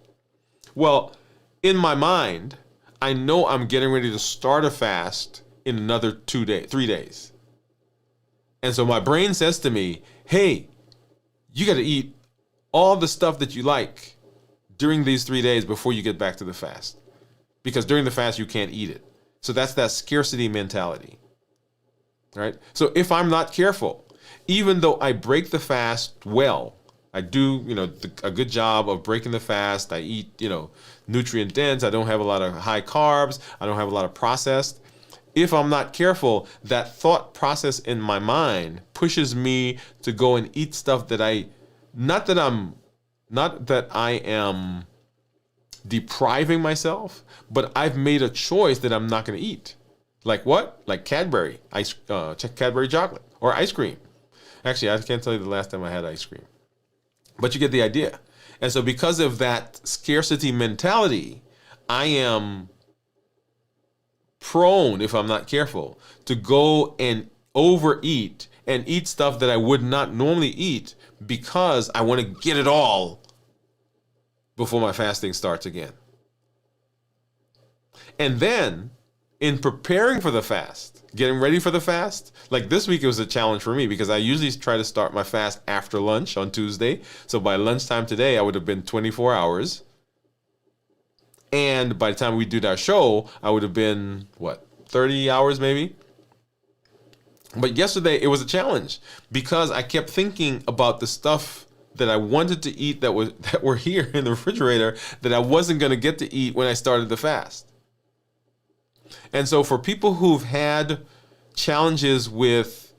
Well, in my mind, I know I'm getting ready to start a fast in another 3 days. And so my brain says to me, hey, you got to eat all the stuff that you like during these 3 days before you get back to the fast. Because during the fast, you can't eat it. So that's that scarcity mentality, right? So if I'm not careful, even though I break the fast well, I do, a good job of breaking the fast. I eat, nutrient dense. I don't have a lot of high carbs. I don't have a lot of processed. If I'm not careful, that thought process in my mind pushes me to go and eat stuff that not that I am depriving myself, but I've made a choice that I'm not going to eat. Like what? Like Cadbury chocolate or ice cream. Actually, I can't tell you the last time I had ice cream. But you get the idea. And so because of that scarcity mentality, I am prone, if I'm not careful, to go and overeat and eat stuff that I would not normally eat because I want to get it all before my fasting starts again. And then, in preparing for the fast, getting ready for the fast, like this week it was a challenge for me because I usually try to start my fast after lunch on Tuesday. So by lunchtime today, I would have been 24 hours. And by the time we do our show, I would have been, 30 hours maybe? But yesterday it was a challenge because I kept thinking about the stuff that I wanted to eat that were here in the refrigerator that I wasn't going to get to eat when I started the fast. And so for people who've had challenges with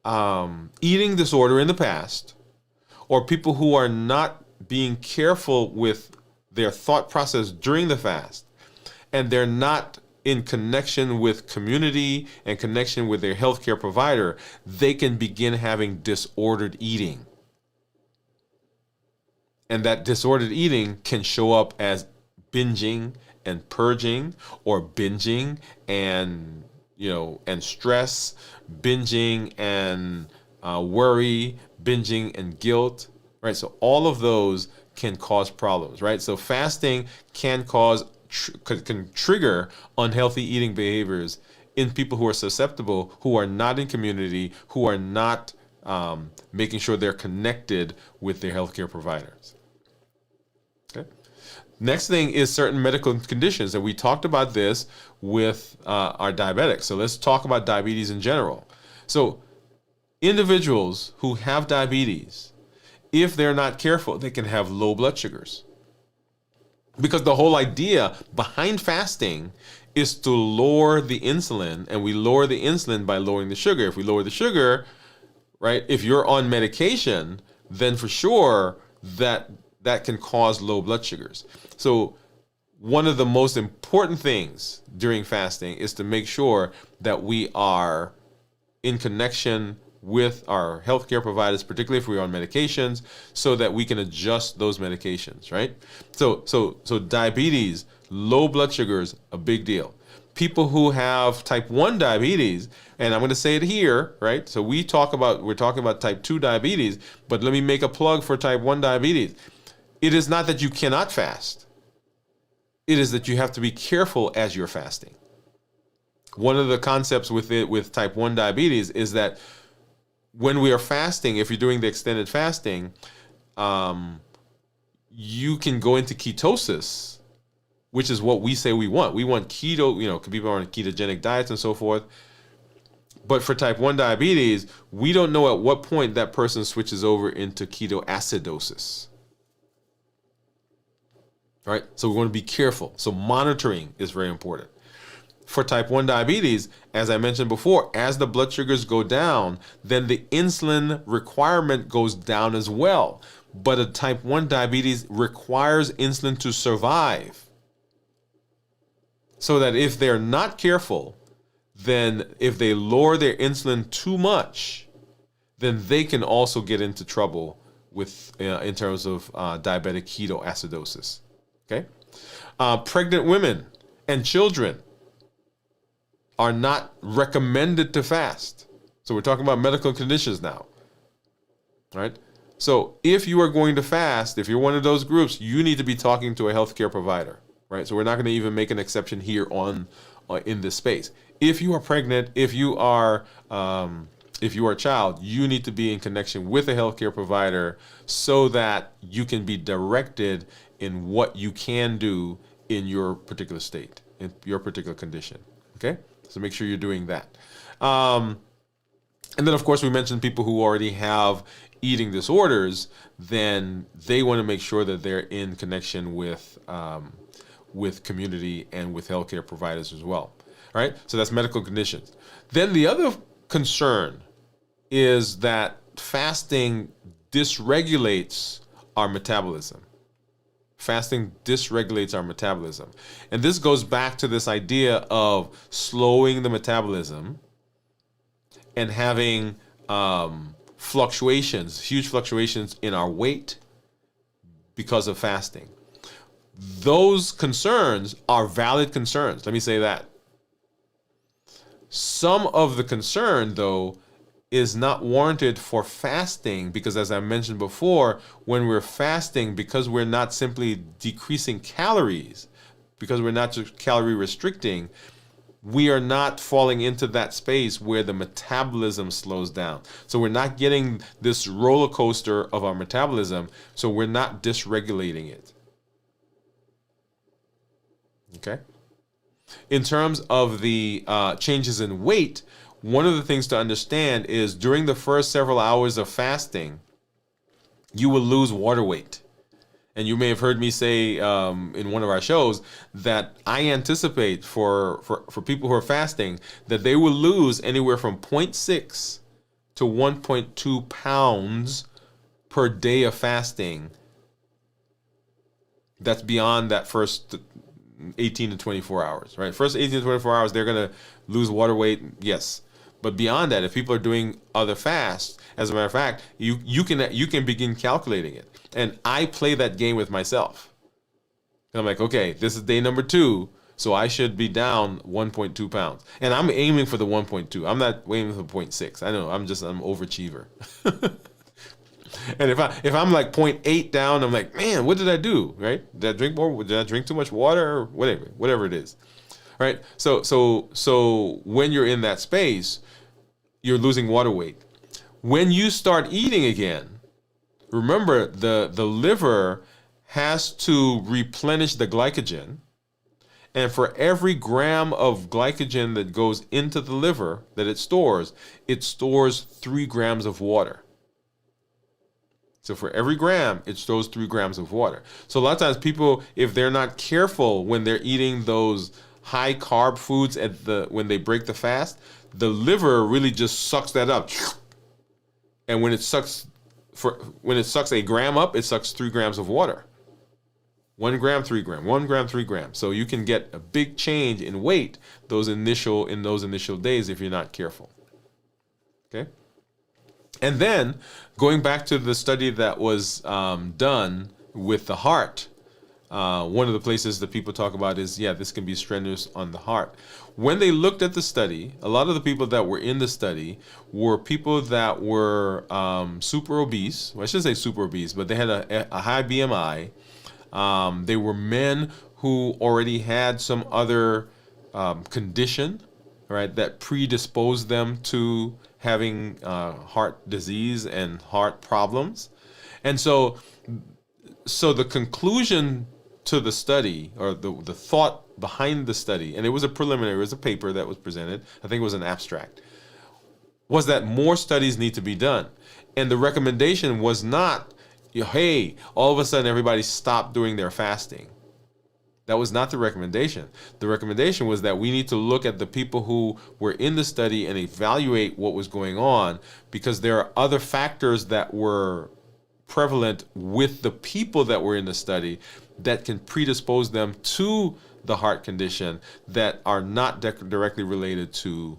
eating disorder in the past, or people who are not being careful with their thought process during the fast, and they're not in connection with community and connection with their healthcare provider, they can begin having disordered eating. And that disordered eating can show up as binging and purging, or binging and, and stress, binging and worry, binging and guilt, right? So all of those can cause problems, right? So fasting can can trigger unhealthy eating behaviors in people who are susceptible, who are not in community, who are not making sure they're connected with their healthcare providers. Okay. Next thing is certain medical conditions, and we talked about this with our diabetics. So let's talk about diabetes in general. So individuals who have diabetes, if they're not careful, they can have low blood sugars. Because the whole idea behind fasting is to lower the insulin, and we lower the insulin by lowering the sugar. If we lower the sugar, right, if you're on medication, then for sure that can cause low blood sugars. So one of the most important things during fasting is to make sure that we are in connection with our healthcare providers, particularly if we're on medications, so that we can adjust those medications, right? So diabetes, low blood sugars, a big deal. People who have type 1 diabetes, and I'm going to say it here, right? So we're talking about type 2 diabetes, but let me make a plug for type 1 diabetes. It is not that you cannot fast. It is that you have to be careful as you're fasting. One of the concepts with type 1 diabetes is that when we are fasting, if you're doing the extended fasting, you can go into ketosis, which is what we say we want. We want keto, people are on ketogenic diets and so forth. But for type 1 diabetes, we don't know at what point that person switches over into ketoacidosis. Right? So we want to be careful. So monitoring is very important. For type 1 diabetes, as I mentioned before, as the blood sugars go down, then the insulin requirement goes down as well. But a type 1 diabetes requires insulin to survive. So that if they're not careful, then if they lower their insulin too much, then they can also get into trouble with in terms of diabetic ketoacidosis. Okay, pregnant women and children are not recommended to fast. So we're talking about medical conditions now, right? So if you are going to fast, if you're one of those groups, you need to be talking to a healthcare provider, right? So we're not going to even make an exception here in this space. If you are pregnant, if you are a child, you need to be in connection with a healthcare provider so that you can be directed in what you can do in your particular state, in your particular condition. Okay? So make sure you're doing that. And then, of course, we mentioned people who already have eating disorders, then they want to make sure that they're in connection with community and with healthcare providers as well. All right? So that's medical conditions. Then the other concern is that fasting dysregulates our metabolism. Fasting dysregulates our metabolism. And this goes back to this idea of slowing the metabolism and having huge fluctuations in our weight because of fasting. Those concerns are valid concerns. Let me say that. Some of the concern, though, is not warranted for fasting because, as I mentioned before, when we're fasting, because we're not simply decreasing calories, because we're not just calorie restricting, we are not falling into that space where the metabolism slows down. So we're not getting this roller coaster of our metabolism, so we're not dysregulating it. Okay? In terms of the changes in weight, one of the things to understand is during the first several hours of fasting, you will lose water weight. And you may have heard me say in one of our shows that I anticipate for people who are fasting that they will lose anywhere from zero point 0.6 to 1.2 pounds per day of fasting. That's beyond that first 18 to 24 hours, right? First 18 to 24 hours, they're going to lose water weight, yes. But beyond that, if people are doing other fasts, as a matter of fact, you can begin calculating it. And I play that game with myself. And I'm like, okay, this is day number 2, so I should be down 1.2 pounds. And I'm aiming for the 1.2. I'm not aiming for 0.6. I know, I'm overachiever. And if I'm like 0.8 down, I'm like, man, what did I do? Right? Did I drink more? Did I drink too much water? Or whatever it is. Right? So when you're in that space, you're losing water weight. When you start eating again, remember the liver has to replenish the glycogen. And for every gram of glycogen that goes into the liver that it stores 3 grams of water. So for every gram, it stores 3 grams of water. So a lot of times people, if they're not careful when they're eating those high carb foods when they break the fast, the liver really just sucks that up. And when it sucks a gram up, it sucks 3 grams of water. 1 gram, 3 grams. 1 gram, 3 grams. So you can get a big change in weight in those initial days if you're not careful. Okay. And then going back to the study that was done with the heart, one of the places that people talk about is, this can be strenuous on the heart. When they looked at the study, a lot of the people that were in the study were people that were super obese. Well, I shouldn't say super obese, but they had a high BMI. They were men who already had some other condition, right, that predisposed them to having heart disease and heart problems. And so the conclusion to the study, or the thought behind the study, and it was a paper that was presented, I think it was an abstract, was that more studies need to be done. And the recommendation was not, hey, all of a sudden everybody stopped doing their fasting. That was not the recommendation. The recommendation was that we need to look at the people who were in the study and evaluate what was going on, because there are other factors that were prevalent with the people that were in the study that can predispose them to the heart condition that are not directly related to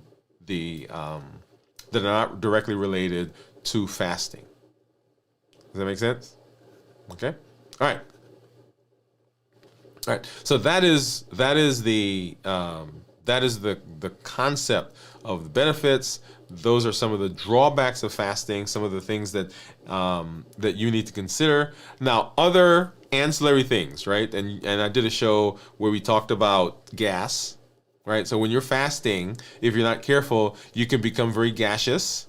fasting. Does that make sense? Okay. All right. All right. So that is the concept of the benefits. Those are some of the drawbacks of fasting. Some of the things that you need to consider. Now, other ancillary things, right? And I did a show where we talked about gas, right? So when you're fasting, if you're not careful, you can become very gaseous,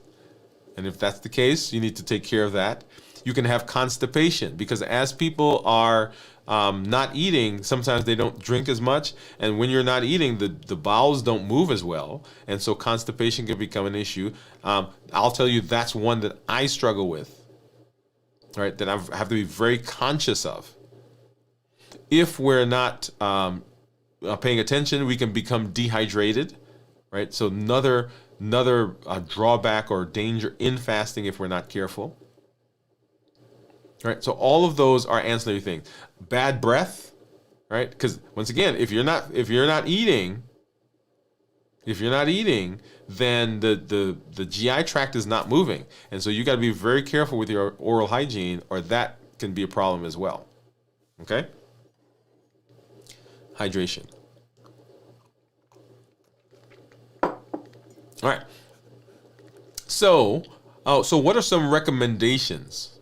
and if that's the case, you need to take care of that. You can have constipation, because as people are not eating, sometimes they don't drink as much, and when you're not eating, the bowels don't move as well, and so constipation can become an issue. I'll tell you, that's one that I struggle with, right? That I have to be very conscious of. If we're not paying attention, we can become dehydrated, right? So another drawback or danger in fasting if we're not careful. Right, so all of those are ancillary things. Bad breath, right? Because once again, if you're not eating, then the GI tract is not moving, and so you got to be very careful with your oral hygiene, or that can be a problem as well. Okay. Hydration. All right. So what are some recommendations?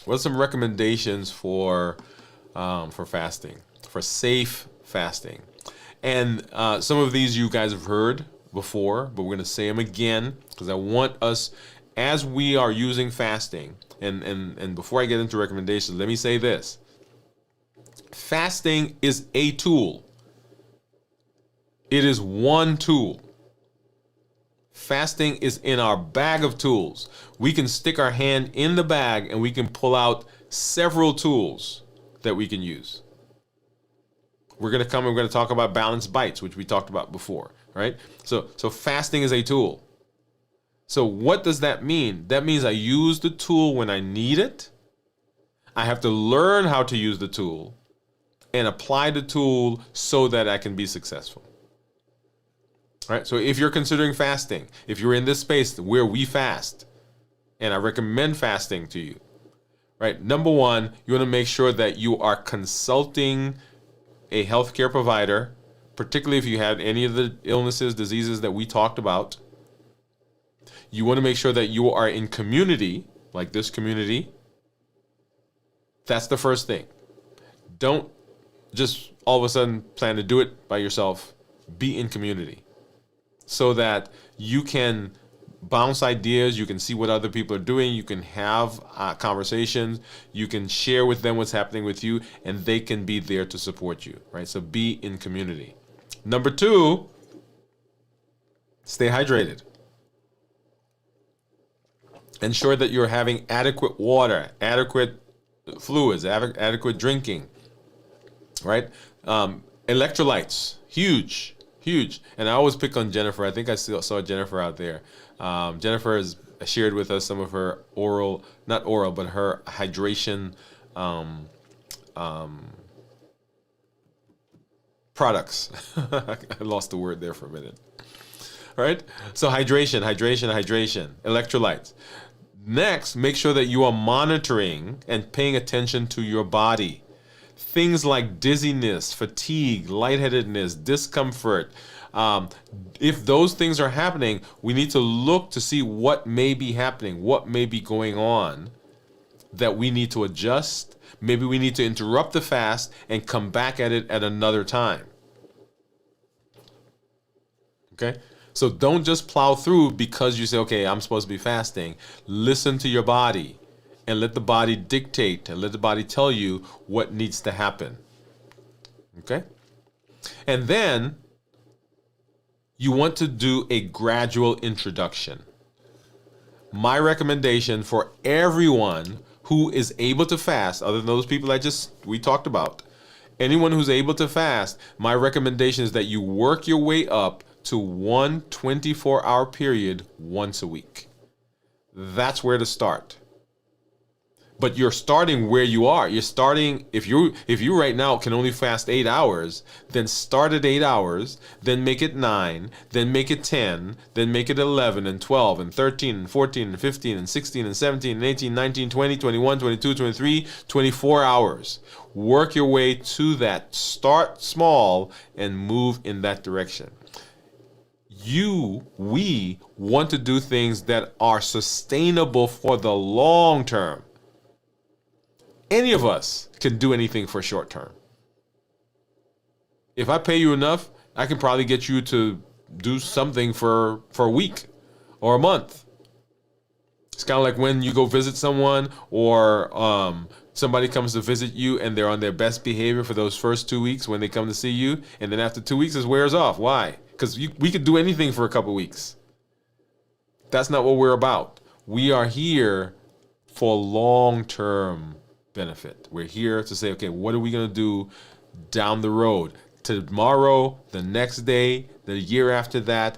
What are some recommendations for fasting, for safe fasting? And some of these you guys have heard before, but we're going to say them again, because I want us, as we are using fasting, and before I get into recommendations, let me say this. Fasting is a tool. It is one tool. Fasting is in our bag of tools. We can stick our hand in the bag and we can pull out several tools that we can use. We're going to talk about balanced bites, which we talked about before, right? So fasting is a tool. So what does that mean? That means I use the tool when I need it. I have to learn how to use the tool and apply the tool so that I can be successful. All right? So if you're considering fasting, if you're in this space where we fast, and I recommend fasting to you, right? Number one, you want to make sure that you are consulting a healthcare provider, particularly if you have any of the illnesses, diseases that we talked about. You want to make sure that you are in community, like this community. That's the first thing. Don't just all of a sudden plan to do it by yourself. Be in community so that you can bounce ideas, you can see what other people are doing, you can have conversations, you can share with them what's happening with you, and they can be there to support you, right? So be in community. Number two, stay hydrated. Ensure that you're having adequate water, adequate fluids, adequate drinking, right? Electrolytes, huge. And I always pick on Jennifer. I think I saw Jennifer out there. Jennifer has shared with us some of her not oral, but her hydration products. I lost the word there for a minute. All right? So hydration, electrolytes. Next, make sure that you are monitoring and paying attention to your body. Things like dizziness, fatigue, lightheadedness, discomfort. If those things are happening, we need to look to see what may be happening, what may be going on that we need to adjust. Maybe we need to interrupt the fast and come back at it at another time. Okay? So don't just plow through because you say, okay, I'm supposed to be fasting. Listen to your body and let the body dictate and let the body tell you what needs to happen. Okay? And then you want to do a gradual introduction. My recommendation for everyone who is able to fast, other than those people we talked about, anyone who's able to fast, my recommendation is that you work your way up to one 24-hour period once a week. That's where to start. But you're starting where you are. You're starting, if you right now can only fast 8 hours, then start at 8 hours, then make it 9, then make it 10, then make it 11 and 12 and 13 and 14 and 15 and 16 and 17 and 18, 19, 20, 21, 22, 23, 24 hours. Work your way to that. Start small and move in that direction. We want to do things that are sustainable for the long term. Any of us can do anything for short term. If I pay you enough, I can probably get you to do something for a week or a month. It's kind of like when you go visit someone or somebody comes to visit you and they're on their best behavior for those first 2 weeks when they come to see you, and then after 2 weeks it wears off. Why? Because we could do anything for a couple weeks. That's not what we're about. We are here for long-term benefit. We're here to say, okay, what are we going to do down the road? Tomorrow, the next day, the year after that,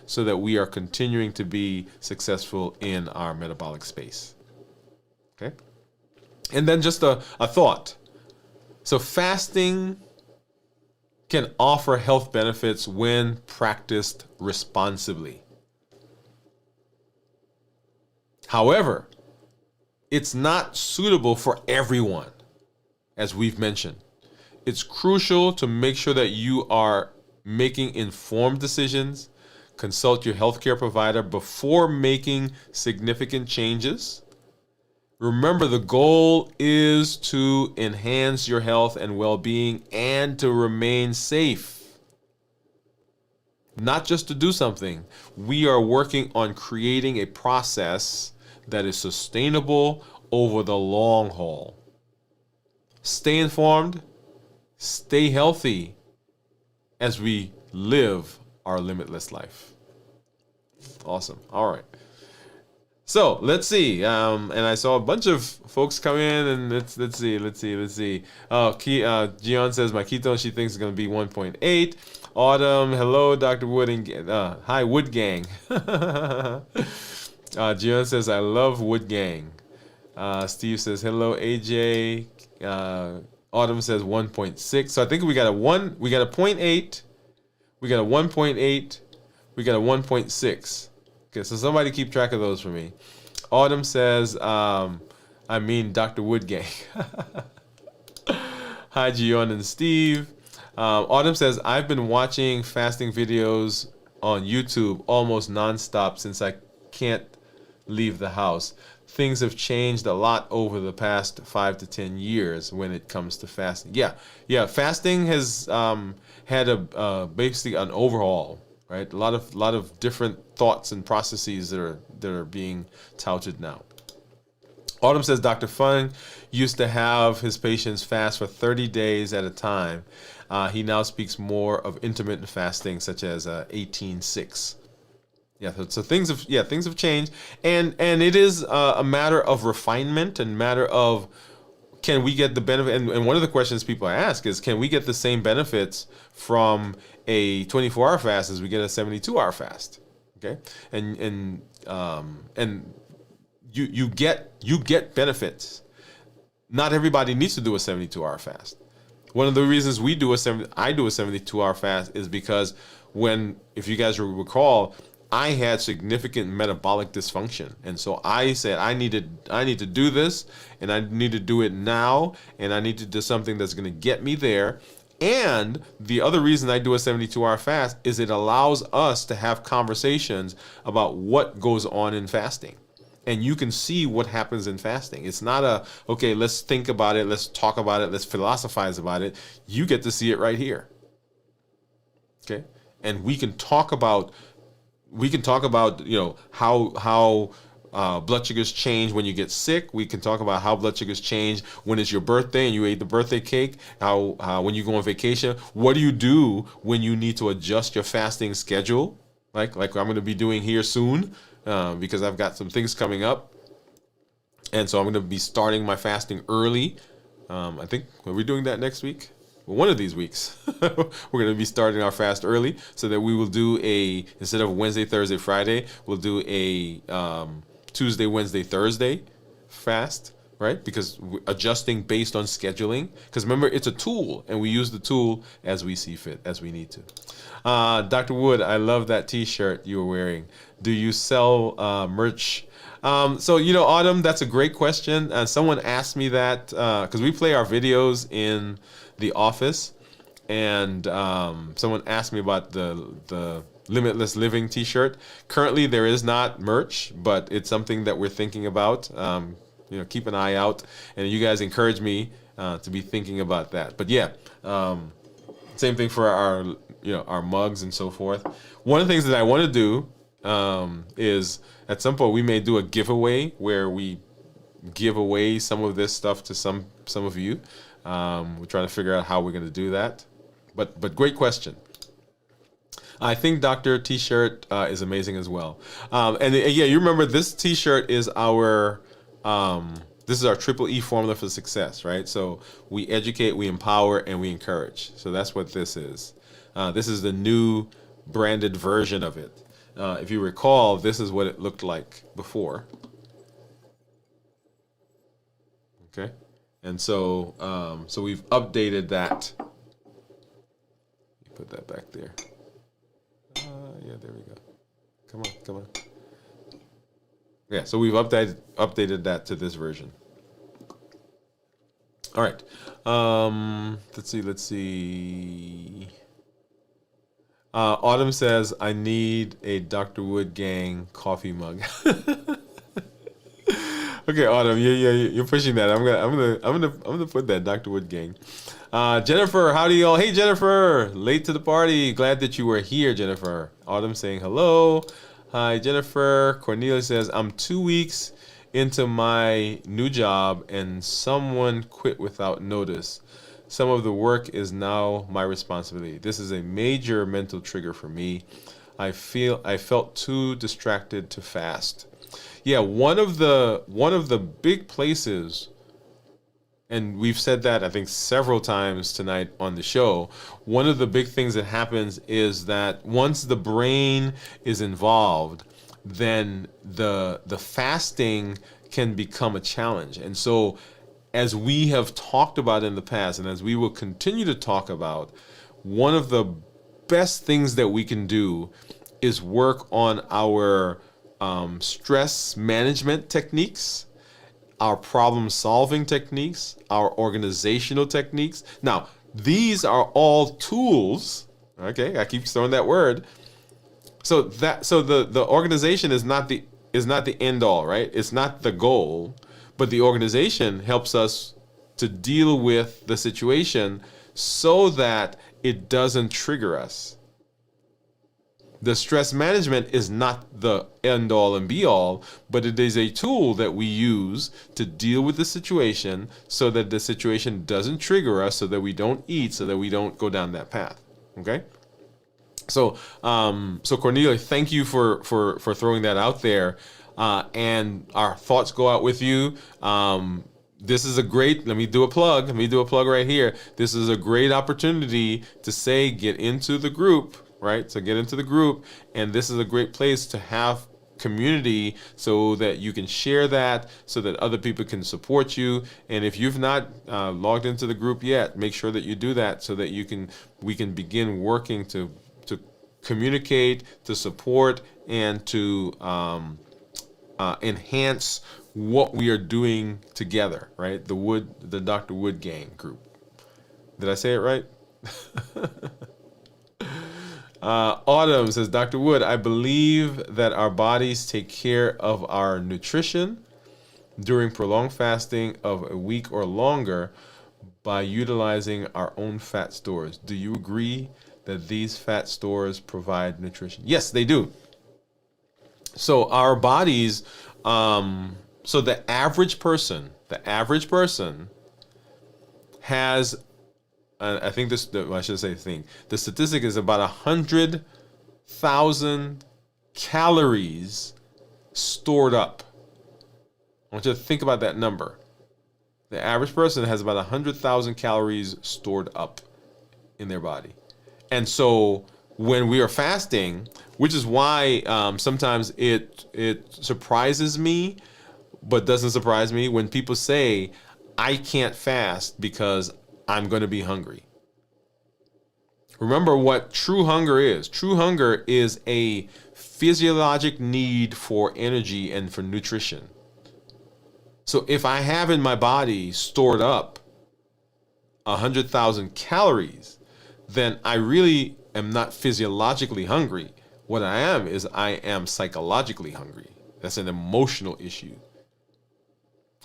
so that we are continuing to be successful in our metabolic space. Okay? And then just a thought. So fasting can offer health benefits when practiced responsibly. However, it's not suitable for everyone, as we've mentioned. It's crucial to make sure that you are making informed decisions, consult your healthcare provider before making significant changes. Remember, the goal is to enhance your health and well-being and to remain safe. Not just to do something. We are working on creating a process that is sustainable over the long haul. Stay informed, stay healthy as we live our limitless life. Awesome. All right. So let's see. And I saw a bunch of folks come in, and let's see. Oh, Gion says my ketone she thinks is going to be 1.8. Autumn, hello, Dr. Wood and hi, Wood Gang. Gion says I love Wood Gang. Steve says hello, AJ. Autumn says 1.6. So I think we got a 0.8, we got a 1.8, we got a 1.6. Okay, so somebody keep track of those for me. Autumn says, I mean Dr. Wood Gang. Hi, Gion and Steve. Autumn says, I've been watching fasting videos on YouTube almost nonstop since I can't leave the house. Things have changed a lot over the past 5 to 10 years when it comes to fasting. Yeah, fasting has had basically an overhaul, right? A lot of different thoughts and processes that are being touted now. Autumn says Dr. Fung used to have his patients fast for 30 days at a time. He now speaks more of intermittent fasting, such as 18-6. Yeah, so things have changed, and it is a matter of refinement and matter of can we get the benefit. And one of the questions people ask is, can we get the same benefits from a 24-hour fast as we get a 72-hour fast? Okay, and you get benefits. Not everybody needs to do a 72-hour fast. One of the reasons I do a 72-hour fast is because if you guys recall, I had significant metabolic dysfunction, and so I said I need to do this, and I need to do it now, and I need to do something that's going to get me there. And the other reason I do a 72-hour fast is it allows us to have conversations about what goes on in fasting. And you can see what happens in fasting. It's not okay, let's think about it, let's talk about it, let's philosophize about it. You get to see it right here. Okay? And we can talk about how blood sugars change when you get sick. We can talk about how blood sugars change when it's your birthday and you ate the birthday cake. How when you go on vacation, what do you do when you need to adjust your fasting schedule? Like I'm going to be doing here soon, because I've got some things coming up, and so I'm going to be starting my fasting early. I think are we doing that next week? Well, one of these weeks, we're going to be starting our fast early, so that we will do instead of Wednesday, Thursday, Friday, we'll do a Tuesday, Wednesday, Thursday fast, right? Because adjusting based on scheduling. Because remember, it's a tool, and we use the tool as we see fit, as we need to. Dr. Wood, I love that T-shirt you were wearing. Do you sell merch? So, Autumn, that's a great question. Someone asked me that because we play our videos in the office, and someone asked me about the Limitless Living T-shirt. Currently, there is not merch, but it's something that we're thinking about. Keep an eye out, and you guys encourage me to be thinking about that. But yeah, same thing for our mugs and so forth. One of the things that I want to do is at some point we may do a giveaway where we give away some of this stuff to some of you. We're trying to figure out how we're going to do that. But great question. I think Dr. T-shirt is amazing as well. You remember this T-shirt is our triple E formula for success, right? So we educate, we empower, and we encourage. So that's what this is. This is the new branded version of it. If you recall, this is what it looked like before. Okay, and so we've updated that. Put that back there. There we go. Come on. Yeah, so we've updated that to this version. All right. Let's see. Autumn says, I need a Dr. Wood Gang coffee mug. Okay, Autumn, you're pushing that. I'm gonna put that Dr. Wood Gang. Jennifer, howdy y'all. Hey Jennifer, late to the party. Glad that you were here, Jennifer. Autumn saying hello. Hi Jennifer. Cornelia says, I'm 2 weeks into my new job and someone quit without notice. Some of the work is now my responsibility. This is a major mental trigger for me. I felt too distracted to fast. Yeah, one of the big places, and we've said that I think several times tonight on the show, one of the big things that happens is that once the brain is involved, then the fasting can become a challenge. And so as we have talked about in the past, and as we will continue to talk about, one of the best things that we can do is work on our stress management techniques, our problem solving techniques, our organizational techniques. Now, these are all tools. Okay, I keep throwing that word. So the organization is not the end all, right? It's not the goal, but the organization helps us to deal with the situation so that it doesn't trigger us. The stress management is not the end all and be all, but it is a tool that we use to deal with the situation so that the situation doesn't trigger us, so that we don't eat, so that we don't go down that path. Okay? So Cornelia, thank you for throwing that out there. And our thoughts go out with you. This is a great, let me do a plug right here. This is a great opportunity to say, get into the group. Right? So get into the group, and this is a great place to have community so that you can share that, so that other people can support you. And if you've not logged into the group yet, make sure that you do that so that we can begin working to communicate, to support, and to enhance what we are doing together. Right? The Dr. Woode Gang group. Did I say it right? Autumn says, Dr. Woode, I believe that our bodies take care of our nutrition during prolonged fasting of a week or longer by utilizing our own fat stores. Do you agree that these fat stores provide nutrition? Yes, they do. So our bodies, so the average person has, I think I should say the statistic is about 100,000 calories stored up. I want you to think about that number. The average person has about 100,000 calories stored up in their body. And so when we are fasting, which is why sometimes it surprises me, but doesn't surprise me when people say, I can't fast because I'm going to be hungry. Remember what true hunger is. True hunger is a physiologic need for energy and for nutrition. So if I have in my body stored up 100,000 calories, then I really am not physiologically hungry. What I am psychologically hungry. That's an emotional issue.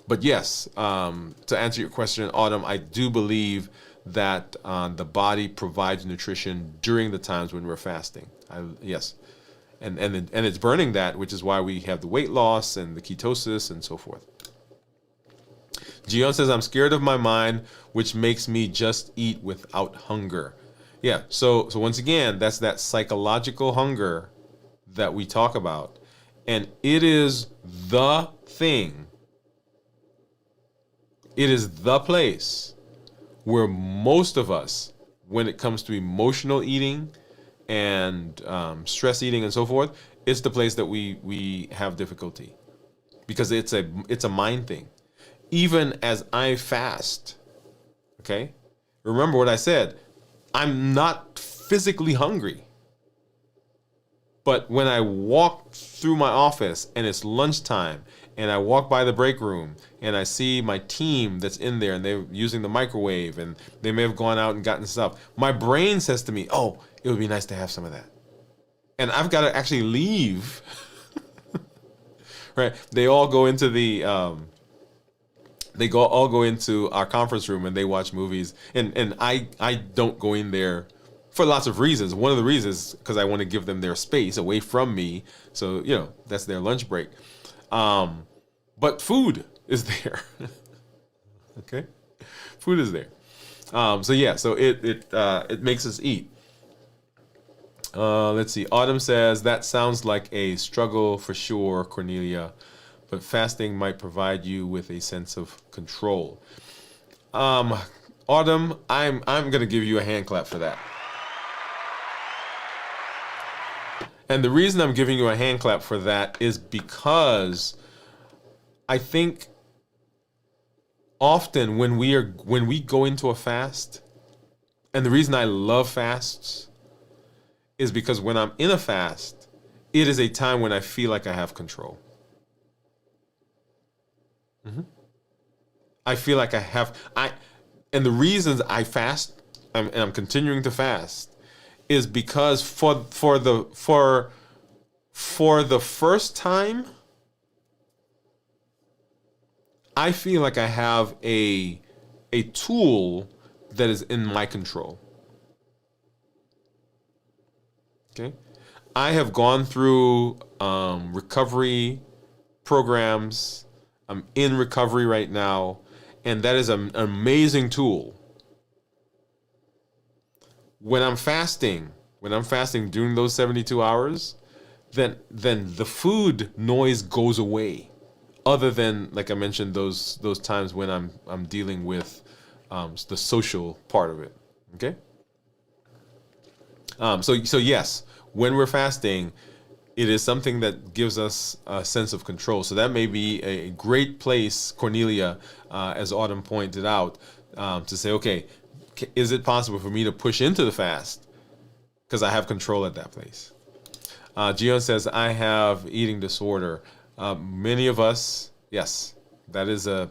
But yes, to answer your question, Autumn, I do believe that the body provides nutrition during the times when we're fasting. Yes. And it's burning that, which is why we have the weight loss and the ketosis and so forth. Gion says, I'm scared of my mind, which makes me just eat without hunger. Yeah, so once again, that's that psychological hunger that we talk about. And it is the thing. It is the place where most of us, when it comes to emotional eating and stress eating and so forth, it's the place that we have difficulty, because it's a mind thing. Even as I fast, okay? Remember what I said. I'm not physically hungry. But when I walk through my office and it's lunchtime and I walk by the break room and I see my team that's in there and they're using the microwave and they may have gone out and gotten stuff, my brain says to me, oh, it would be nice to have some of that. And I've got to actually leave. Right? They all go into all go into our conference room and they watch movies. And I don't go in there for lots of reasons. One of the reasons is because I want to give them their space away from me. So, that's their lunch break. But food is there. Okay? Food is there. So it makes us eat. Let's see. Autumn says, that sounds like a struggle for sure, Cornelia, but fasting might provide you with a sense of control. Autumn, I'm gonna give you a hand clap for that. And the reason I'm giving you a hand clap for that is because I think often when we go into a fast, and the reason I love fasts is because when I'm in a fast, it is a time when I feel like I have control. I feel like and the reasons I fast and I'm continuing to fast is because for the first time, I feel like I have a tool that is in my control. Okay, I have gone through recovery programs. I'm in recovery right now, and that is an amazing tool. When I'm fasting during those 72 hours, then the food noise goes away. Other than, like I mentioned, those times when I'm dealing with the social part of it. Okay. So yes, when we're fasting, it is something that gives us a sense of control. So that may be a great place, Cornelia, as Autumn pointed out, to say, okay, is it possible for me to push into the fast? Because I have control at that place. Gion says, I have eating disorder. Many of us, yes, that is a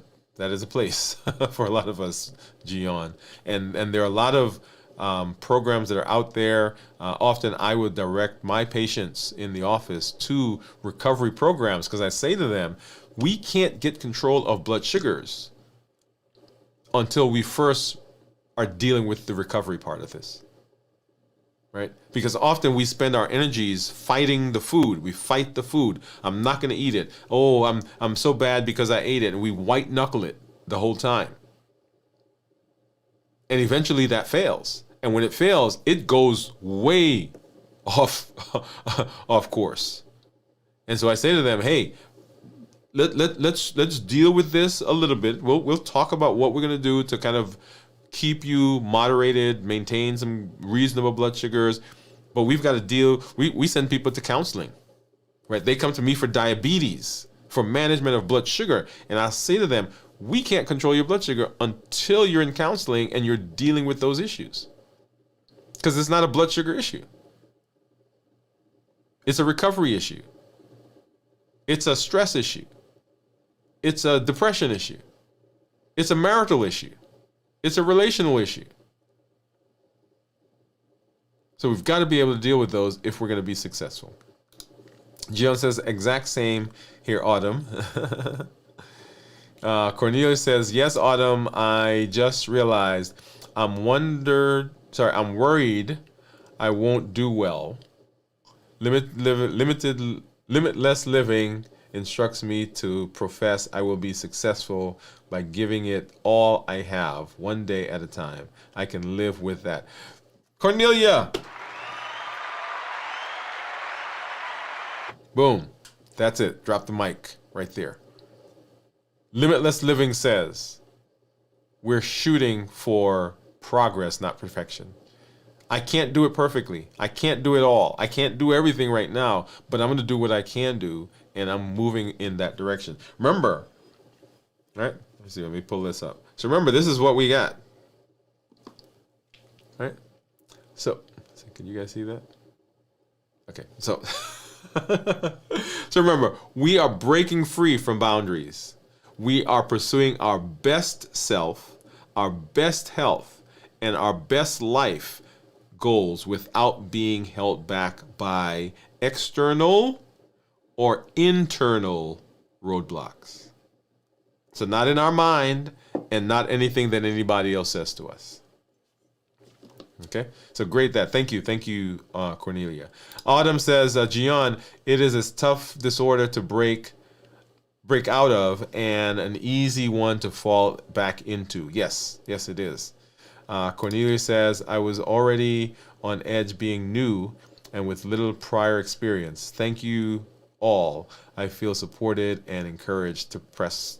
place for a lot of us, Gion. And there are a lot of programs that are out there. Often I would direct my patients in the office to recovery programs because I say to them, we can't get control of blood sugars until we first are dealing with the recovery part of this. Right? Because often we spend our energies fighting the food. We fight the food. I'm not going to eat it. Oh, I'm so bad because I ate it. And we white knuckle it the whole time. And eventually that fails. And when it fails, it goes way off course. And so I say to them, hey, let's deal with this a little bit. We'll talk about what we're going to do to kind of keep you moderated, maintain some reasonable blood sugars, but we've got to deal. We send people to counseling, right? They come to me for diabetes, for management of blood sugar, and I say to them, we can't control your blood sugar until you're in counseling and you're dealing with those issues, because it's not a blood sugar issue. It's a recovery issue. It's a stress issue. It's a depression issue. It's a marital issue. It's a relational issue. So we've got to be able to deal with those if we're going to be successful. Gion says, exact same here, Autumn. Cornelia says, yes, Autumn, I just realized I'm worried I won't do well. Limitless living instructs me to profess I will be successful by giving it all I have, one day at a time. I can live with that. Cornelia! Boom. That's it. Drop the mic right there. Limitless living says we're shooting for progress, not perfection. I can't do it perfectly. I can't do it all. I can't do everything right now, but I'm going to do what I can do, and I'm moving in that direction. Remember, right? Let's see, let me pull this up. So remember, this is what we got. Right? So can you guys see that? Okay, so so remember, we are breaking free from boundaries. We are pursuing our best self, our best health, and our best life goals without being held back by external or internal roadblocks. So not in our mind and not anything that anybody else says to us. Okay, so great that. Thank you, Cornelia. Autumn says, Gian, it is a tough disorder to break out of and an easy one to fall back into. Yes, it is. Cornelia says, I was already on edge being new and with little prior experience. Thank you all. I feel supported and encouraged to press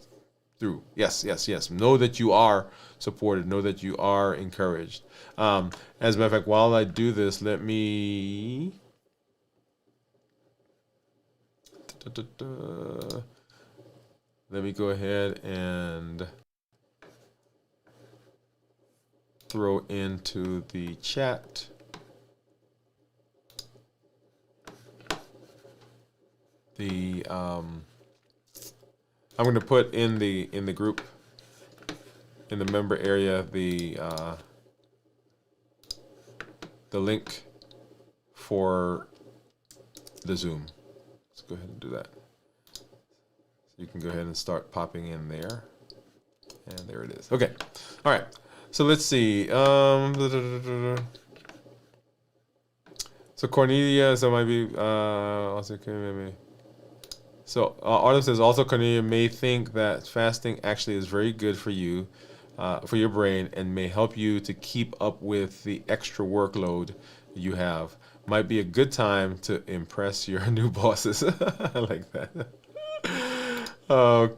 through. Yes, yes, yes. Know that you are supported. Know that you are encouraged. As a matter of fact, while I do this, let me go ahead and throw into the chat the I'm going to put in the group, in the member area, the link for the Zoom. Let's go ahead and do that. So you can go ahead and start popping in there. And there it is. Okay. All right. So let's see. So Cornelia, so might be also maybe. So Autumn says also Cornelia may think that fasting actually is very good for you, for your brain, and may help you to keep up with the extra workload you have. Might be a good time to impress your new bosses. I like that.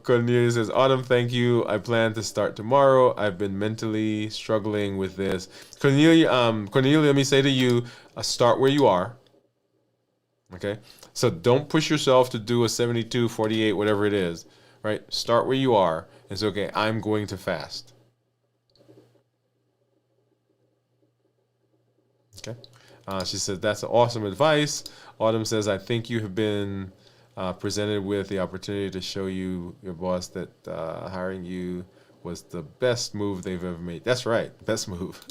Cornelia says, Autumn, thank you. I plan to start tomorrow. I've been mentally struggling with this. Cornelia, let me say to you, start where you are. Okay? So don't push yourself to do a 72, 48, whatever it is, right? Start where you are and say, okay, I'm going to fast. Okay? She says, that's awesome advice. Autumn says, I think you have been presented with the opportunity to show your boss that hiring you was the best move they've ever made. That's right, best move.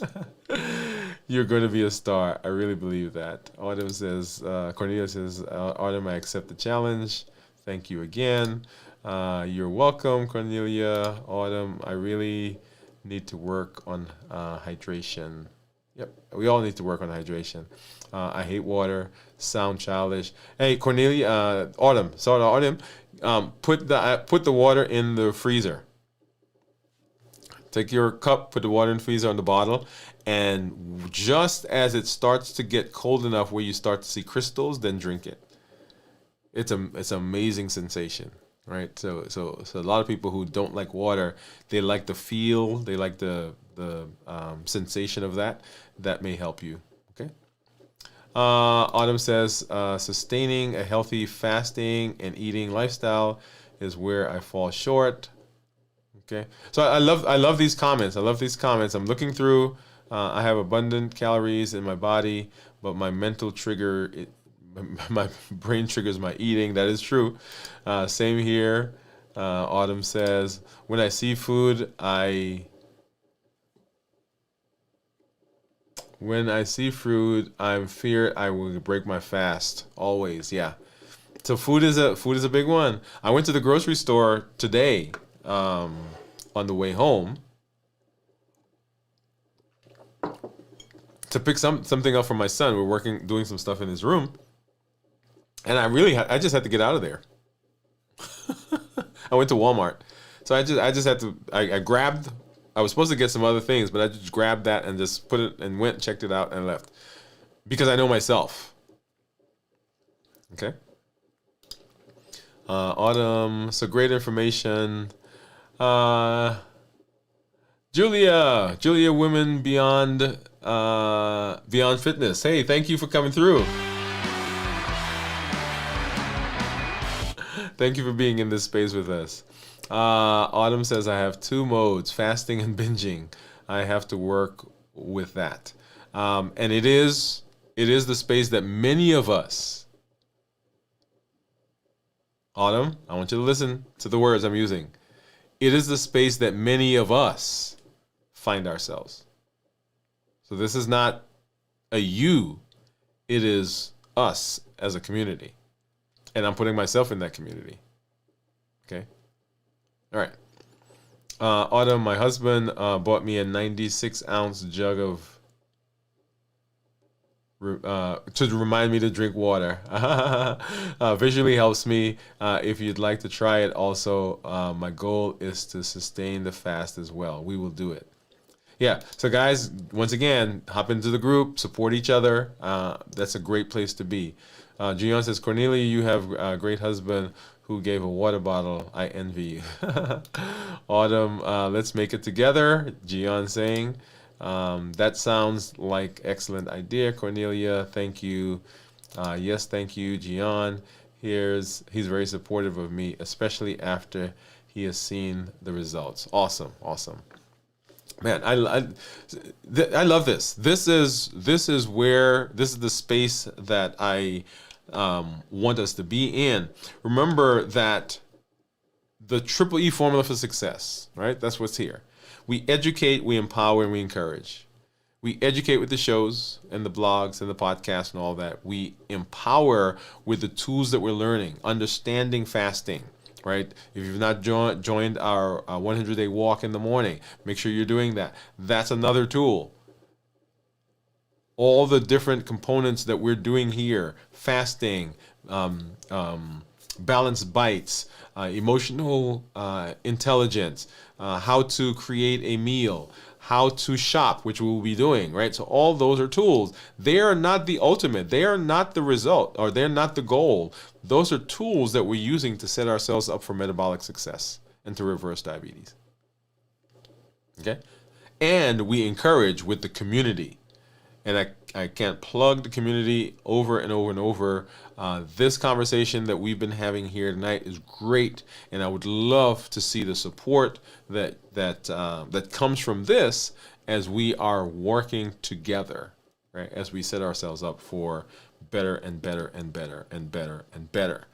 You're going to be a star. I really believe that. Autumn says, Cornelia says, Autumn, I accept the challenge. Thank you again. You're welcome, Cornelia. Autumn, I really need to work on hydration. Yep, we all need to work on hydration. I hate water. Sound childish. Hey, Cornelia, Autumn, put the water in the freezer. Take your cup, put the water in the freezer on the bottle, and just as it starts to get cold enough where you start to see crystals, then drink it. It's an amazing sensation, right? So a lot of people who don't like water, they like the feel, they like the sensation of that. That may help you. Okay. Autumn says, sustaining a healthy fasting and eating lifestyle is where I fall short. Okay, so I love these comments. I love these comments. I'm looking through. I have abundant calories in my body, but my mental trigger, my brain triggers my eating. That is true. Same here. Autumn says, when I see food, I'm feared I will break my fast. Always, yeah. So food is a big one. I went to the grocery store today. On the way home to pick something up for my son. We're doing some stuff in his room, and I just had to get out of there. I went to Walmart, so I just had to. I grabbed. I was supposed to get some other things, but I just grabbed that and just put it and went, checked it out, and left because I know myself. Okay. Autumn. So great information. Julia, Women Beyond Fitness. Hey, thank you for coming through. Thank you for being in this space with us. Autumn says, I have two modes, fasting and binging. I have to work with that. And it is the space that many of us, Autumn, I want you to listen to the words I'm using. It is the space that many of us find ourselves. So this is not a you, it is us as a community. And I'm putting myself in that community. Okay? All right. Autumn, my husband bought me a 96-ounce jug of to remind me to drink water. Visually helps me. If you'd like to try it also, my goal is to sustain the fast as well. We will do it. Yeah. So guys, once again, hop into the group, support each other. That's a great place to be. Gian says, Cornelia, you have a great husband who gave a water bottle. I envy you. Autumn, let's make it together. Gian saying, that sounds like excellent idea, Cornelia. Thank you. Yes, thank you, Gian. He's very supportive of me, especially after he has seen the results. Awesome, awesome. Man, I love this. This is the space that I want us to be in. Remember that the triple E formula for success, right? That's what's here. We educate, we empower, and we encourage. We educate with the shows and the blogs and the podcasts and all that. We empower with the tools that we're learning, understanding fasting. Right? If you've not joined our 100-day walk in the morning, make sure you're doing that. That's another tool. All the different components that we're doing here, fasting, balanced bites, emotional intelligence, how to create a meal, how to shop, which we will be doing, right? So all those are tools. They are not the ultimate. They are not the result, or they're not the goal. Those are tools that we're using to set ourselves up for metabolic success and to reverse diabetes. Okay? And we encourage with the community. And I can't plug the community over and over and over. This conversation that we've been having here tonight is great, and I would love to see the support that comes from this as we are working together, right? As we set ourselves up for better and better and better and better and better.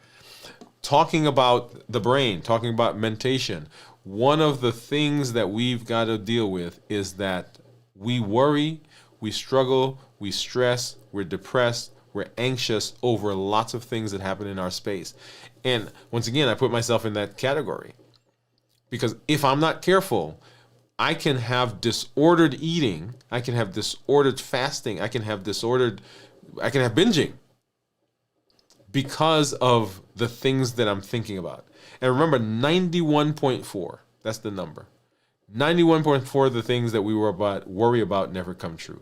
Talking about the brain, talking about mentation, one of the things that we've got to deal with is that we worry, we struggle, we stress, we're depressed, we're anxious over lots of things that happen in our space. And once again, I put myself in that category. Because if I'm not careful, I can have disordered eating, I can have disordered fasting, I can have binging because of the things that I'm thinking about. And remember, 91.4, that's the number. 91.4 of the things that we worry about never come true.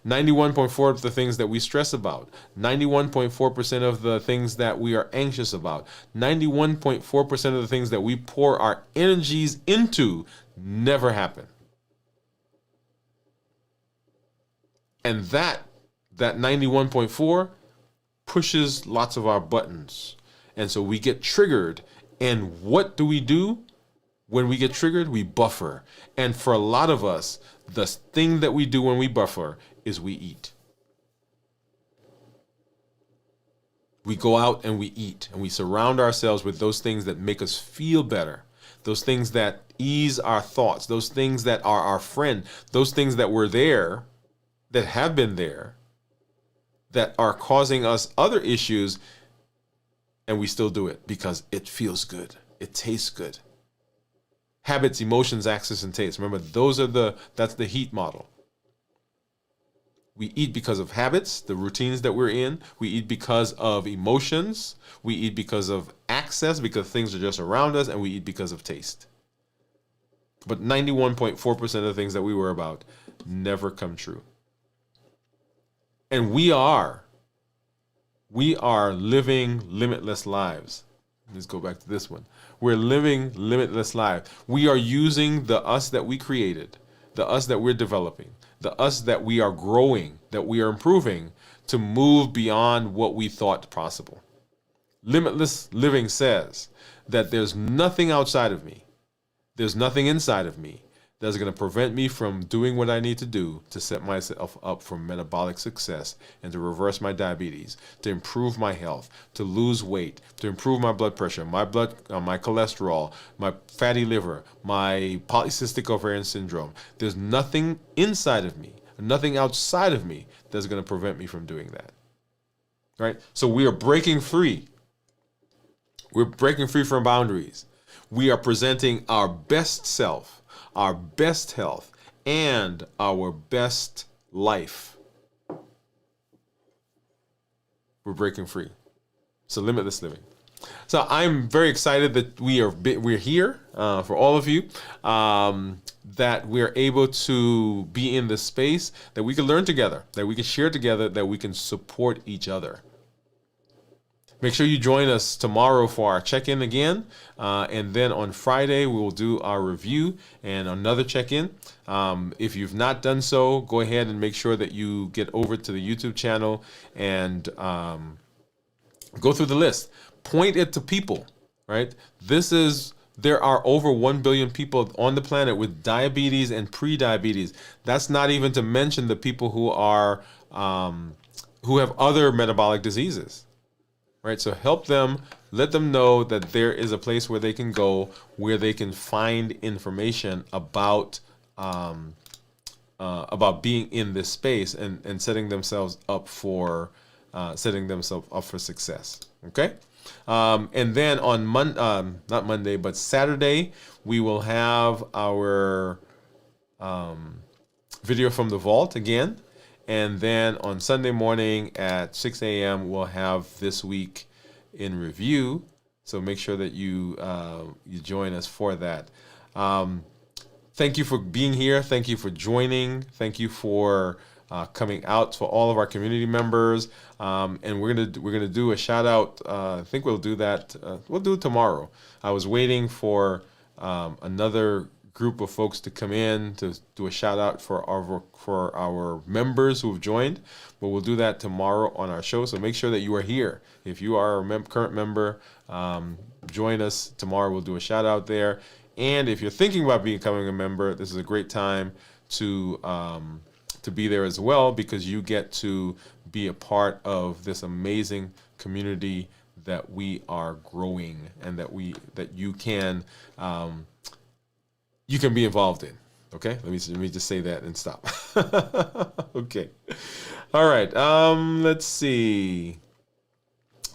91.4 of the things that we stress about, 91.4% of the things that we are anxious about, 91.4% of the things that we pour our energies into never happen. And that 91.4 pushes lots of our buttons. And so we get triggered. And what do? When we get triggered, we buffer. And for a lot of us, the thing that we do when we buffer is we eat. We go out and we eat, and we surround ourselves with those things that make us feel better, those things that ease our thoughts, those things that are our friend, those things that were there, that have been there, that are causing us other issues, and we still do it because it feels good. It tastes good. Habits, emotions, access, and taste. Remember, that's the heat model. We eat because of habits, the routines that we're in. We eat because of emotions. We eat because of access, because things are just around us, and we eat because of taste. But 91.4% of the things that we worry about never come true. And we are living limitless lives. Let's go back to this one. We're living limitless lives. We are using the us that we created, the us that we're developing, the us that we are growing, that we are improving, to move beyond what we thought possible. Limitless living says that there's nothing outside of me, there's nothing inside of me that's going to prevent me from doing what I need to do to set myself up for metabolic success and to reverse my diabetes, to improve my health, to lose weight, to improve my blood pressure, my cholesterol, my fatty liver, my polycystic ovarian syndrome. There's nothing inside of me, nothing outside of me that's going to prevent me from doing that. Right? So we are breaking free. We're breaking free from boundaries. We are presenting our best self, our best health, and our best life. We're breaking free. So limitless living. So I'm very excited that we're here for all of you. That we're able to be in this space, that we can learn together, that we can share together, that we can support each other. Make sure you join us tomorrow for our check-in again. And then on Friday, we will do our review and another check-in. If you've not done so, go ahead and make sure that you get over to the YouTube channel and go through the list. Point it to people, right? There are over 1 billion people on the planet with diabetes and pre-diabetes. That's not even to mention the people who have other metabolic diseases. Right, so help them, let them know that there is a place where they can go, where they can find information about being in this space and setting themselves up for success. Okay, and then on not Monday, but Saturday, we will have our video from the vault again. And then on Sunday morning at 6 a.m., we'll have This Week in Review. So make sure that you join us for that. Thank you for being here. Thank you for joining. Thank you for coming out for all of our community members. And we're gonna do a shout out. I think we'll do that. We'll do it tomorrow. I was waiting for another group of folks to come in to do a shout out for our members who have joined, but we'll do that tomorrow on our show. So make sure that you are here. If you are a current member, join us tomorrow. We'll do a shout out there. And if you're thinking about becoming a member, this is a great time to be there as well, because you get to be a part of this amazing community that we are growing and that you can be involved in. Okay, let me just say that and stop. Okay, all right. Let's see.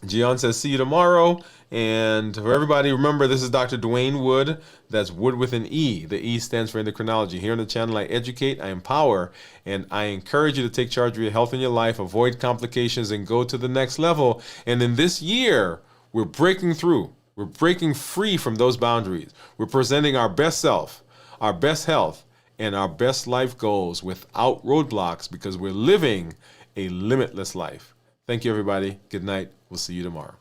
Gian says, see you tomorrow. And for everybody, remember, this is Dr. Dwain Woode. That's Wood with an E. The E stands for endocrinology. Here on the channel, I educate, I empower, and I encourage you to take charge of your health and your life, avoid complications, and go to the next level. And in this year, we're breaking through. We're breaking free from those boundaries. We're presenting our best self, our best health, and our best life goals without roadblocks, because we're living a limitless life. Thank you, everybody. Good night. We'll see you tomorrow.